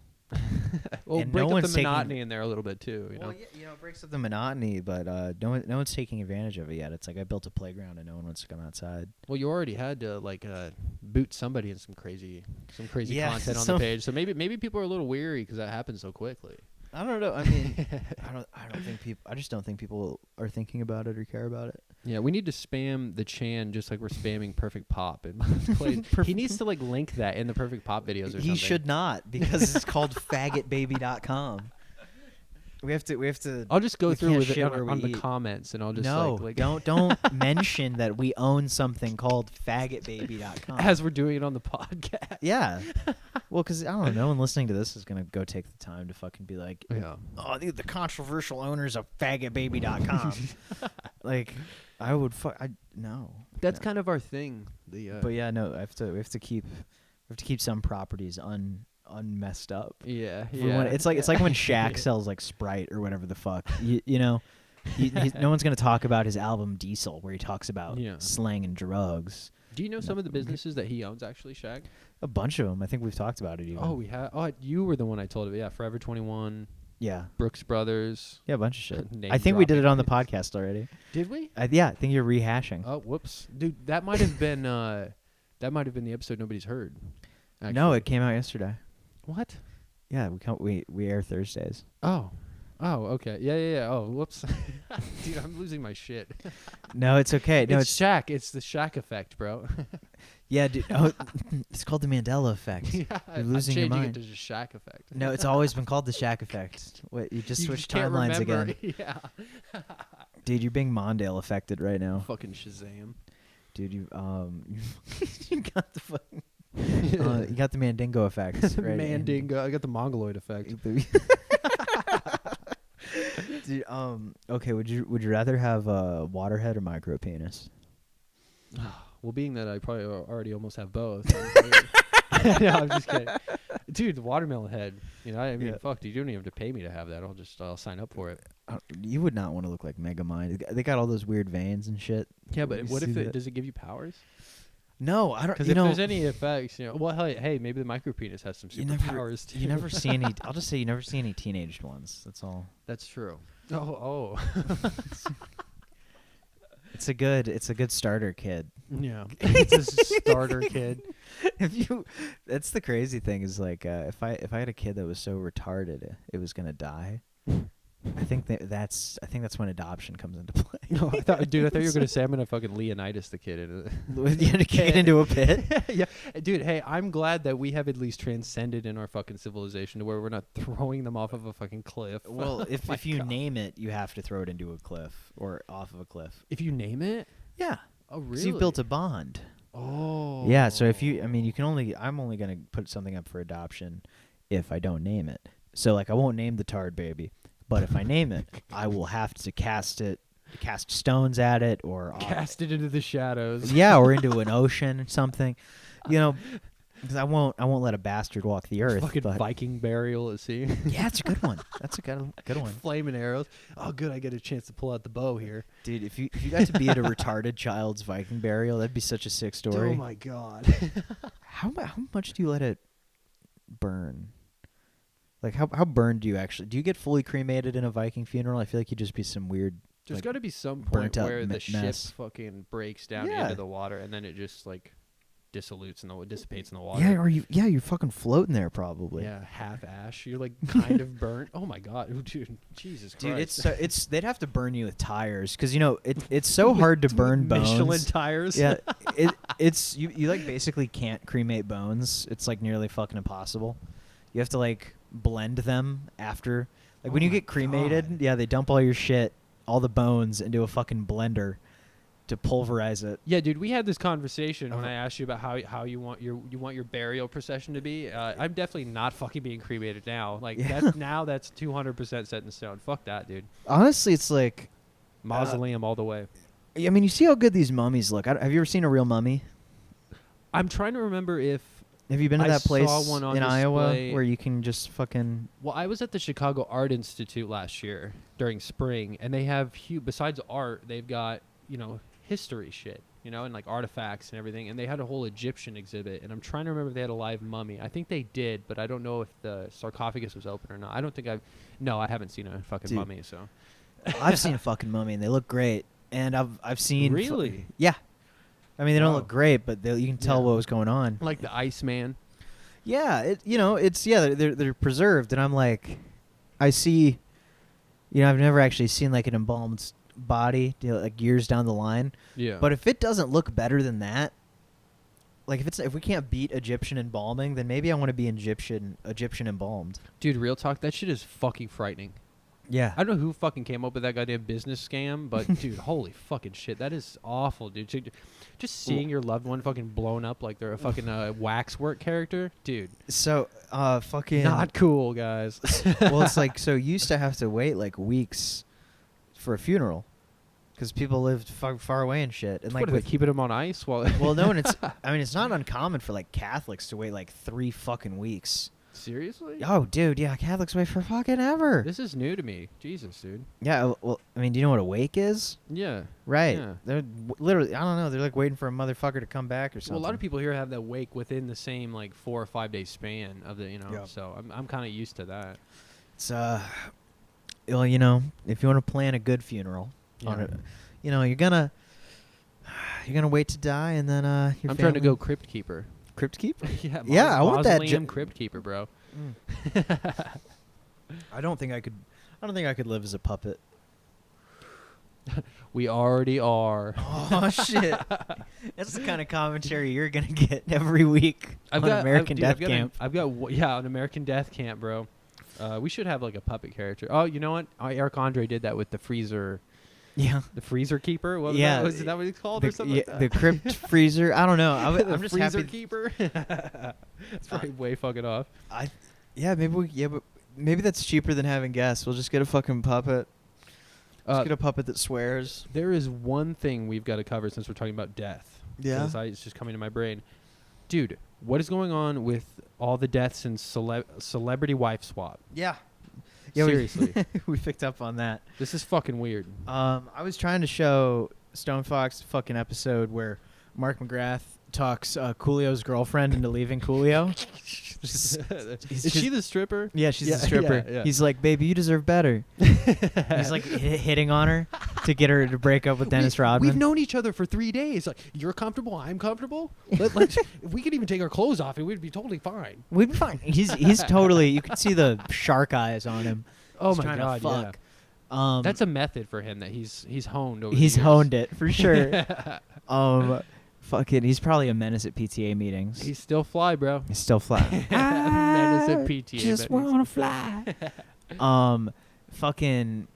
Well, and break up the monotony in there a little bit too. You know? Yeah, it breaks up the monotony, but no one's taking advantage of it yet. It's like I built a playground and no one wants to come outside. Well, you already had to boot somebody in some crazy content on the page. So maybe people are a little weary because that happens so quickly. I don't know. I mean, I just don't think people are thinking about it or care about it. Yeah, we need to spam the Chan just like we're spamming Perfect Pop. He needs to link that in the Perfect Pop videos or something. He should not, because it's called faggotbaby.com. We have to. I'll just go we through can't with it shit on, where we on the eat. comments, and I'll just No, like don't mention that we own something called fagotbaby.com. as we're doing it on the podcast. Yeah. Well, because I don't know, no one listening to this is gonna go take the time to fucking be like, Yeah. oh, the controversial owners of fagotbaby.com. Like, I would no. That's No. kind of our thing. But yeah, no, we have to keep some properties unmessed up. Yeah, If we wanna- it's like when Shaq sells like Sprite or whatever the fuck. You know, no one's gonna talk about his album Diesel where he talks about slang and drugs. Do you know some of the businesses that he owns? Actually, Shaq. A bunch of them. I think we've talked about it even. Oh, we have. Oh, you were the one I told it. Yeah, Forever 21. Yeah. Brooks Brothers. Yeah, a bunch of shit. Name I think we did dropping. it on the podcast already. Did we? Yeah, I think you're rehashing. Oh, whoops, dude. That might have been. That might have been the episode nobody's heard. Actually. No, it came out yesterday. What? Yeah, we air Thursdays. Oh. Oh, okay. Yeah. Oh, whoops. Dude, I'm losing my shit. No, it's okay. No, it's Shaq. It's the Shaq effect, bro. Yeah, dude. Oh, it's called the Mandela effect. Yeah, You're losing your I'm changing mind. it to just Shaq effect. No, it's always been called the Shaq effect. Wait, you just switched can't timelines remember. again. Yeah. Dude, you're being Mondale affected right now. Fucking Shazam. Dude, you got the fucking you got the Mandingo effect. Right? Mandingo. I got the Mongoloid effect. Dude, okay, would you rather have a waterhead or micro penis? Well, being that I probably already almost have both. No, I'm just kidding. Dude, the watermelon head. You know, I mean, Yeah. fuck, dude, you don't even have to pay me to have that. I'll sign up for it. You would not want to look like Megamind. They got all those weird veins and shit. Yeah, but You what see if that? does it give you powers? No, I don't. Because You if know, there's any effects, well, hey, maybe the micro penis has some You never- superpowers too. you never see any. I'll just say you never see any teenaged ones. That's all. That's true. Oh. It's a good starter kid. Yeah. It's a starter kid. That's the crazy thing is like if I had a kid that was so retarded it was gonna die. I think that's when adoption comes into play. No, I thought you were gonna say I'm gonna fucking Leonidas the kid into You had to kick it into a pit. Yeah, dude. Hey, I'm glad that we have at least transcended in our fucking civilization to where we're not throwing them off of a fucking cliff. Well, if My you God. name it, you have to throw it into a cliff or off of a cliff. If you name it, Yeah, oh 'cause really? you've built a bond. Oh, Yeah, so I'm only gonna put something up for adoption if I don't name it. So like I won't name the Tard baby, but if I name it, I will have to cast stones at it or cast it into the shadows. yeah, or into an ocean or something. You know, because I won't let a bastard walk the earth. Fucking but Viking burial at sea. yeah, it's a good one. That's a good one, Flaming arrows. Oh, good. I get a chance to pull out the bow here. dude. If you got to be at a retarded child's Viking burial, that'd be such a sick story. Oh my God. How much do you let it burn? Like how burned do you get fully cremated in a Viking funeral? I feel like you'd just be some weird. There's like, got to be some point burnt out where the ship mess. fucking breaks down Yeah. into the water and then it just like dissipates in the water. Yeah, you're fucking floating there probably. Yeah, half ash. You're like kind of burnt. Oh my God, ooh, dude, Jesus Dude, Christ. it's they'd have to burn you with tires because it's so hard to burn bones. Michelin tires. Yeah, it's you like basically can't cremate bones. It's like nearly fucking impossible. You have to like blend them after. Like when you get cremated, God. yeah, they dump all your shit, all the bones into a fucking blender to pulverize it. Yeah, dude, we had this conversation when I asked you about how you want your burial procession to be. I'm definitely not fucking being cremated now. Like Yeah. that's 200% set in stone. Fuck that, dude. Honestly, it's like Mausoleum all the way. I mean, you see how good these mummies look. Have you ever seen a real mummy? I'm trying to remember if. Have you been to I that place saw one on in Iowa display. where you can just fucking... Well, I was at the Chicago Art Institute last year during spring, and they have besides art, they've got history shit, and like artifacts and everything. And they had a whole Egyptian exhibit, and I'm trying to remember if they had a live mummy. I think they did, but I don't know if the sarcophagus was open or not. I haven't seen a fucking Dude. mummy. So I've seen a fucking mummy, and they look great. And I've seen... Really? Yeah. I mean, they don't Wow. look great, but you can tell Yeah. what was going on. like the Iceman. Yeah, they're preserved, and I'm like, I see, I've never actually seen like an embalmed body, like years down the line. Yeah. But if it doesn't look better than that, like if we can't beat Egyptian embalming, then maybe I want to be Egyptian embalmed. Dude, real talk, that shit is fucking frightening. Yeah. I don't know who fucking came up with that goddamn business scam, but dude, holy fucking shit, that is awful, dude. Just seeing your loved one fucking blown up like they're a fucking waxwork character, dude. So, fucking. Not cool, guys. Well, it's like, so you used to have to wait like weeks for a funeral because people lived far away and shit. And like, what, are they keeping them on ice while? well, no, and it's not uncommon for like Catholics to wait like 3 fucking weeks. Seriously? Oh, dude, yeah, Catholics wait for fucking ever. This is new to me. Jesus, dude. Yeah, well, I mean, do you know what a wake is? Yeah. Right. Yeah. They're literally, I don't know, they're like waiting for a motherfucker to come back or something. Well, a lot of people here have that wake within the same like 4 or 5 day span of the, Yeah. so I'm kind of used to that. It's well, you know, if you want to plan a good funeral, on it, you know, you're gonna wait to die, and then I'm trying to go crypt keeper. Crypt keeper. Yeah, I want that. Crypt keeper, bro. I don't think I could live as a puppet. We already are. Oh shit! That's the kind of commentary you're gonna get every week on American Death Camp. An American Death Camp, bro. We should have like a puppet character. Oh, you know what? Eric Andre did that with the freezer. Yeah. The freezer keeper. What was that what it's called or something? Like that? The crypt freezer. I don't know. I'm just freezer happy. Keeper. It's probably way fucking off. But maybe that's cheaper than having guests. We'll just get a fucking puppet. Just get a puppet that swears. There is one thing we've got to cover since we're talking about death. Yeah. It's just coming to my brain. Dude, what is going on with all the deaths in celebrity wife swap? Yeah. Seriously. We picked up on that. This is fucking weird. I was trying to show StoneFox fucking episode where Mark McGrath talks Coolio's girlfriend into leaving Coolio. Is she the stripper? Yeah, she's the stripper. Yeah. He's like, baby, you deserve better. He's like hitting on her to get her to break up with Dennis Rodman. We've known each other for 3 days. Like, you're comfortable, I'm comfortable. We could even take our clothes off and we'd be totally fine. We'd be fine. He's totally. You can see the shark eyes on him. Oh he's my trying god, to fuck. That's a method for him that he's honed over. He's the years. honed it for sure. Fucking, he's probably a menace at PTA meetings. He's still fly, bro. He's still fly. Menace at PTA. Just want to fly. Fucking.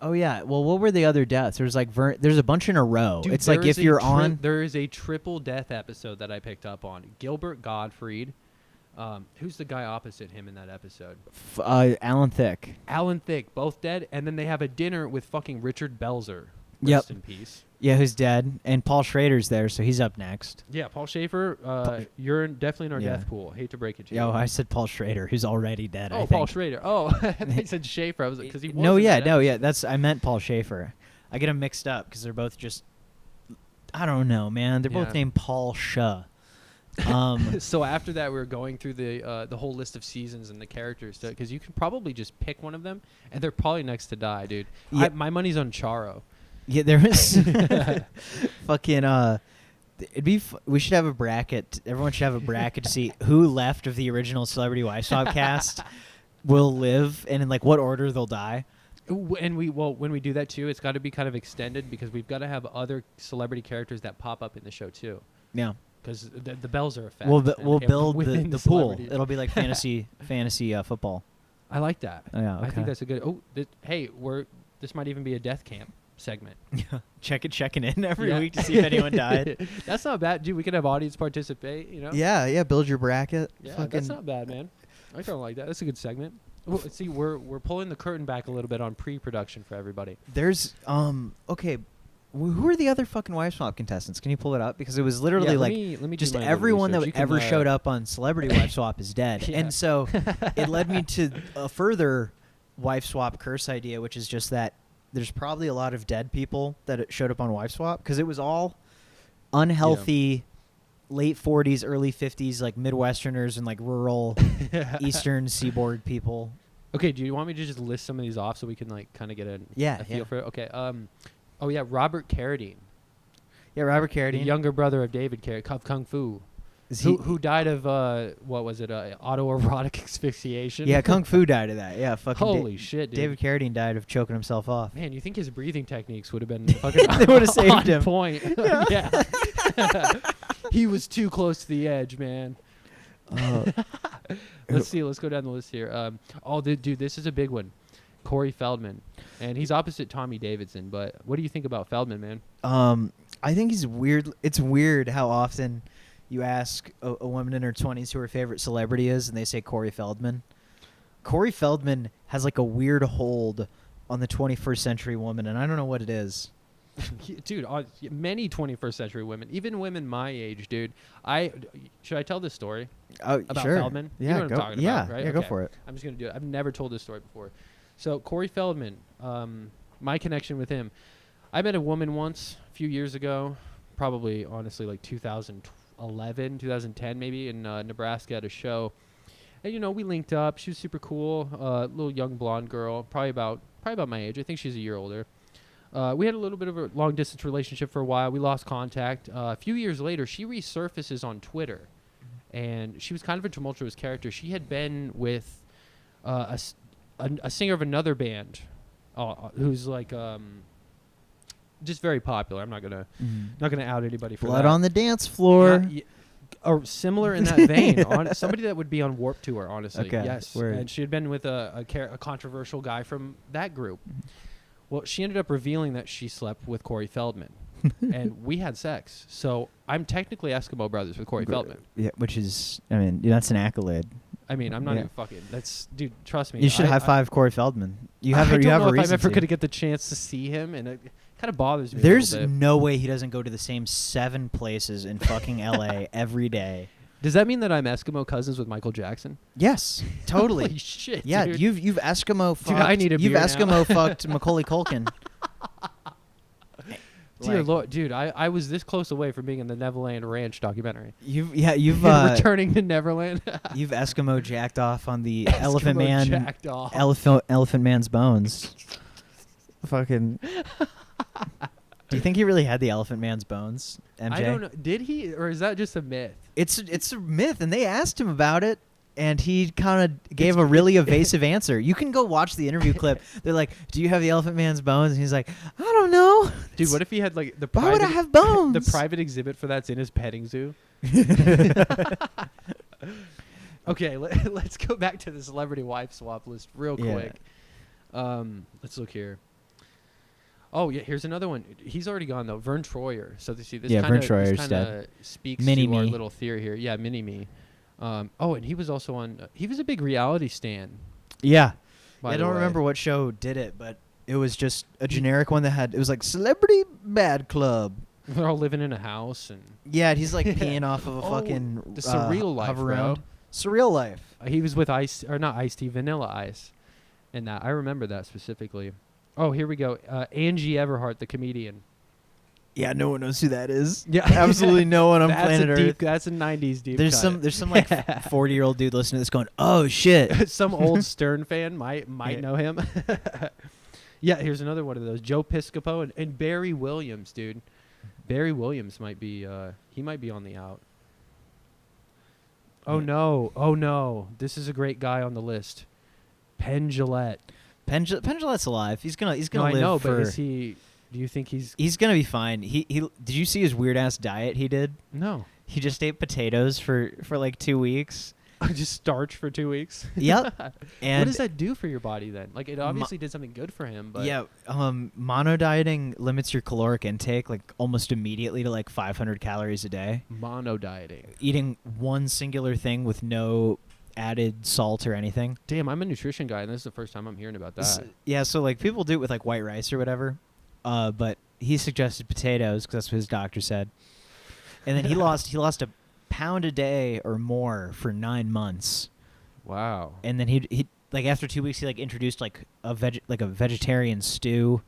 Oh yeah. Well, what were the other deaths? There's like there's a bunch in a row. Dude, it's like if you're on. There is a triple death episode that I picked up on. Gilbert Gottfried. Who's the guy opposite him in that episode? Alan Thicke. Alan Thicke, both dead, and then they have a dinner with fucking Richard Belzer. Yep. Rest in peace. Yeah, who's dead, and Paul Schrader's there, so he's up next. Yeah, Paul Schaefer, you're definitely in our death pool. Hate to break it to you. Yo, I said Paul Schrader, who's already dead. Oh, Paul Schrader. Oh, they said Schaefer. I was like, because he was. I meant Paul Schaefer. I get them mixed up because they're both just. I don't know, man. They're both named Paul Shah. So after that, we were going through the whole list of seasons and the characters, because you can probably just pick one of them, and they're probably next to die, dude. Yeah. My money's on Charo. Yeah, there was fucking we should have a bracket. Everyone should have a bracket to see who left of the original Celebrity Wife Swap cast will live and in like what order they'll die. And when we do that too, it's got to be kind of extended because we've got to have other celebrity characters that pop up in the show too. Yeah. Because the bells are a fact. We'll build the pool. Celebrity. It'll be like fantasy football. I like that. Oh, yeah, okay. I think that's a good. This might even be a death camp segment. Yeah, checking in every week to see if anyone died. That's not bad, dude. We could have audience participate. You know. Yeah. Build your bracket. Yeah, that's not bad, man. I kind of like that. That's a good segment. Well, see, we're pulling the curtain back a little bit on pre-production for everybody. There's okay. Who are the other fucking wife swap contestants? Can you pull it up? Because it was literally let me just everyone that ever showed up on Celebrity Wife Swap is dead. Yeah. And so it led me to a further wife swap curse idea, which is just that there's probably a lot of dead people that showed up on wife swap because it was all unhealthy late 40s, early 50s, like Midwesterners and like rural Eastern Seaboard people. Okay, do you want me to just list some of these off so we can like kind of get a feel for it? Okay. Oh yeah, Robert Carradine. Yeah, Robert Carradine. The younger brother of David Carradine, Kung Fu. Who died of what was it? Autoerotic asphyxiation. Yeah, Kung Fu died of that. Yeah, fucking. Holy shit, dude. David Carradine died of choking himself off. Man, you think his breathing techniques would have been fucking they would have saved him. Point. Yeah. He was too close to the edge, man. Let's see. Let's go down the list here. Dude, this is a big one. Corey Feldman, and he's opposite Tommy Davidson. But what do you think about Feldman, man? I think he's weird. It's weird how often you ask a woman in her 20s who her favorite celebrity is, and they say Corey Feldman. Corey Feldman has like a weird hold on the 21st century woman, and I don't know what it is. Dude, many 21st century women, even women my age, dude. Should I tell this story about sure. Feldman? Yeah, you know what I'm talking about, right? Yeah, go for it. I'm just gonna do it. I've never told this story before. So Corey Feldman, my connection with him, I met a woman once a few years ago, probably honestly like 2011, 2010 maybe, in Nebraska at a show. And, you know, we linked up. She was super cool, little young blonde girl, probably about my age. I think she's a year older. We had a little bit of a long-distance relationship for a while. We lost contact. A few years later, she resurfaces on Twitter, and she was kind of a tumultuous character. She had been with a singer of another band who's like just very popular. I'm not gonna out anybody for Blood that. on the dance floor. Or similar in that vein, somebody that would be on Warped Tour, honestly. Okay, yes, word. And she had been with a controversial guy from that group. Well, she ended up revealing that she slept with Corey Feldman, and we had sex. So I'm technically Eskimo brothers with Corey Feldman. Yeah, which is, I mean, that's an accolade. I mean, I'm not even fucking. That's, dude. Trust me. You should high five Corey Feldman. You have I don't know a if reason I'm ever to. going to get the chance to see him, and it kind of bothers me. There's a little bit. no way he doesn't go to the same 7 places in fucking LA every day. Does that mean that I'm Eskimo cousins with Michael Jackson? Yes, totally. Holy shit, yeah, dude. you've Eskimo fucked. Dude, I need a you've beer now. Eskimo fucked Macaulay Culkin. Dear Lord, dude, I was this close away from being in the Neverland Ranch documentary. You've Returning to Neverland. You've Eskimo jacked off on the Eskimo Elephant Man. jacked off. Elephant Man's bones. Fucking. Do you think he really had the Elephant Man's bones, MJ? I don't know. Did he, or is that just a myth? It's a myth, and they asked him about it, and he kind of gave a really evasive answer. You can go watch the interview clip. They're like, "Do you have the Elephant Man's bones?" And he's like, "I don't know." Dude, what if he had like the Why would I have bones? the private exhibit for that's in his petting zoo? Okay, let's go back to the celebrity wife swap list real quick. Let's look here. Oh yeah, here's another one. He's already gone though. Vern Troyer. So see this Vern Troyer's kind dead. of speaks Mini to our Me. little theory here. Yeah, Mini Me. And he was also on. He was a big reality stan. Yeah. by I the don't way. remember what show did it, but it was just a generic one that had. It was like Celebrity Bad Club. They're all living in a house and Yeah, and he's like peeing off of a fucking the Surreal Life, hover bro. round. Surreal Life. He was with not Ice-T, Vanilla Ice, and that I remember that specifically. Oh, here we go. Angie Everhart, the comedian. Yeah, no one knows who that is. Yeah, Absolutely no one on that's planet a deep, Earth. That's a '90s deep. There's cut. some like 40-year-old dude listening to this going, "Oh shit." Some old Stern fan might know him. Yeah, here's another one of those. Joe Piscopo and Barry Williams, dude. Barry Williams might be he might be on the out. Oh no. This is a great guy on the list. Penn Jillette. Penn Jillette's alive. He's gonna No, I live know, for. but is he? Do you think he's? He's gonna be fine. He did you see his weird ass diet he did? No. He just ate potatoes for like 2 weeks. Just starch for 2 weeks. Yep. And what does that do for your body then? Like it obviously did something good for him, but yeah, mono dieting limits your caloric intake like almost immediately to like 500 calories a day. mono dieting. Eating one singular thing with no added salt or anything. Damn, I'm a nutrition guy, and this is the first time I'm hearing about that. Yeah, so like people do it with like white rice or whatever, but he suggested potatoes because that's what his doctor said. And then he lost a pound a day or more for 9 months. Wow. And then he like after 2 weeks he like introduced like a vegetarian stew.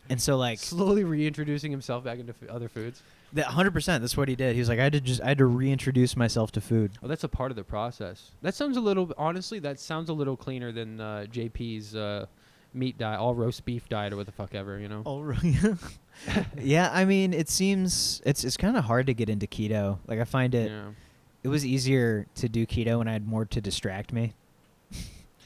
And so like Slowly reintroducing himself back into other foods. 100%. That's what he did. He was like, I had to reintroduce myself to food. Oh, that's a part of the process. That sounds honestly, that sounds a little cleaner than JP's meat diet, all roast beef diet or what the fuck ever, you know? Oh, really? Yeah, I mean, it seems it's kind of hard to get into keto. Like I find it was easier to do keto when I had more to distract me.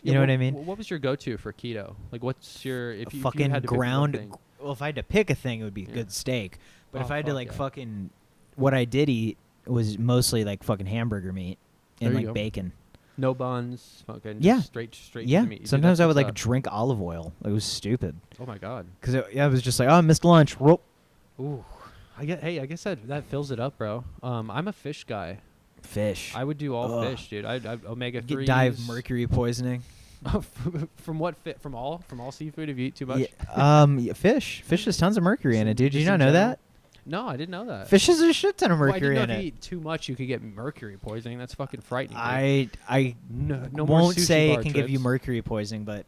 You know what I mean? What was your go-to for keto? Like, what's your if you fucking had to pick one ground. thing? Well, if I had to pick a thing, it would be good steak. But Oh, if I had to fuck like yeah. fucking, what I did eat was mostly like fucking hamburger meat and There you like go. bacon. No buns, fucking Yeah. just straight Yeah. to the meat. Dude, Sometimes that's I would what's like up. drink olive oil. It was stupid. Oh my god. Because I was just like, oh, I missed lunch. Whoop. Ooh. I guess that fills it up, bro. I'm a fish guy. Fish. I would do all Ugh. fish, dude. I'd omega Get 3s. die of mercury poisoning. From what from all seafood if you eat too much? Yeah, fish. Fish has tons of mercury in it, dude. Did you Just not in know general? that? No, I didn't know that. Fish has a shit ton of Well, I mercury didn't know in if you it. eat too much, you could get mercury poisoning. That's fucking frightening. Dude. I No more won't sushi say it bar can give you trips. mercury poisoning, but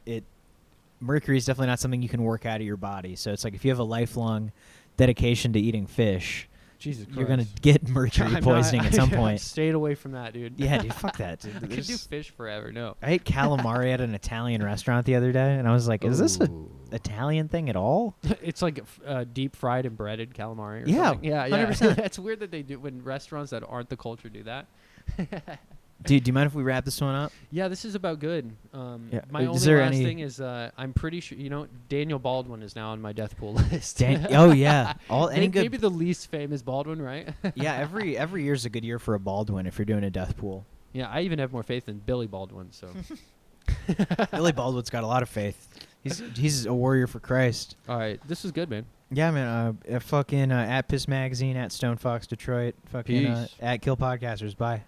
mercury is definitely not something you can work out of your body. So it's like if you have a lifelong dedication to eating fish, Jesus Christ. you're gonna get mercury poisoning at some I point. stayed away from that, dude. Yeah, dude, fuck that. Dude. I could do fish forever. No. I ate calamari at an Italian restaurant the other day, and I was like, "Is this a Ooh. Italian thing at all?" It's like deep fried and breaded calamari. Or Yeah, something. Yeah, 100%. It's weird that they do when restaurants that aren't the culture do that. Dude, do you mind if we wrap this one up? Yeah, this is about good. Yeah. My Is only there last any- thing is I'm pretty sure Daniel Baldwin is now on my death pool list. Oh yeah, any good. Maybe the least famous Baldwin, right? Yeah, every year's a good year for a Baldwin if you're doing a death pool. Yeah, I even have more faith in Billy Baldwin. So Billy Baldwin's got a lot of faith. He's a warrior for Christ. all right, this was good, man. Yeah, man. Fucking at Piss Magazine, at StoneFox Detroit, fucking Peace. at Kill Podcasters. Bye.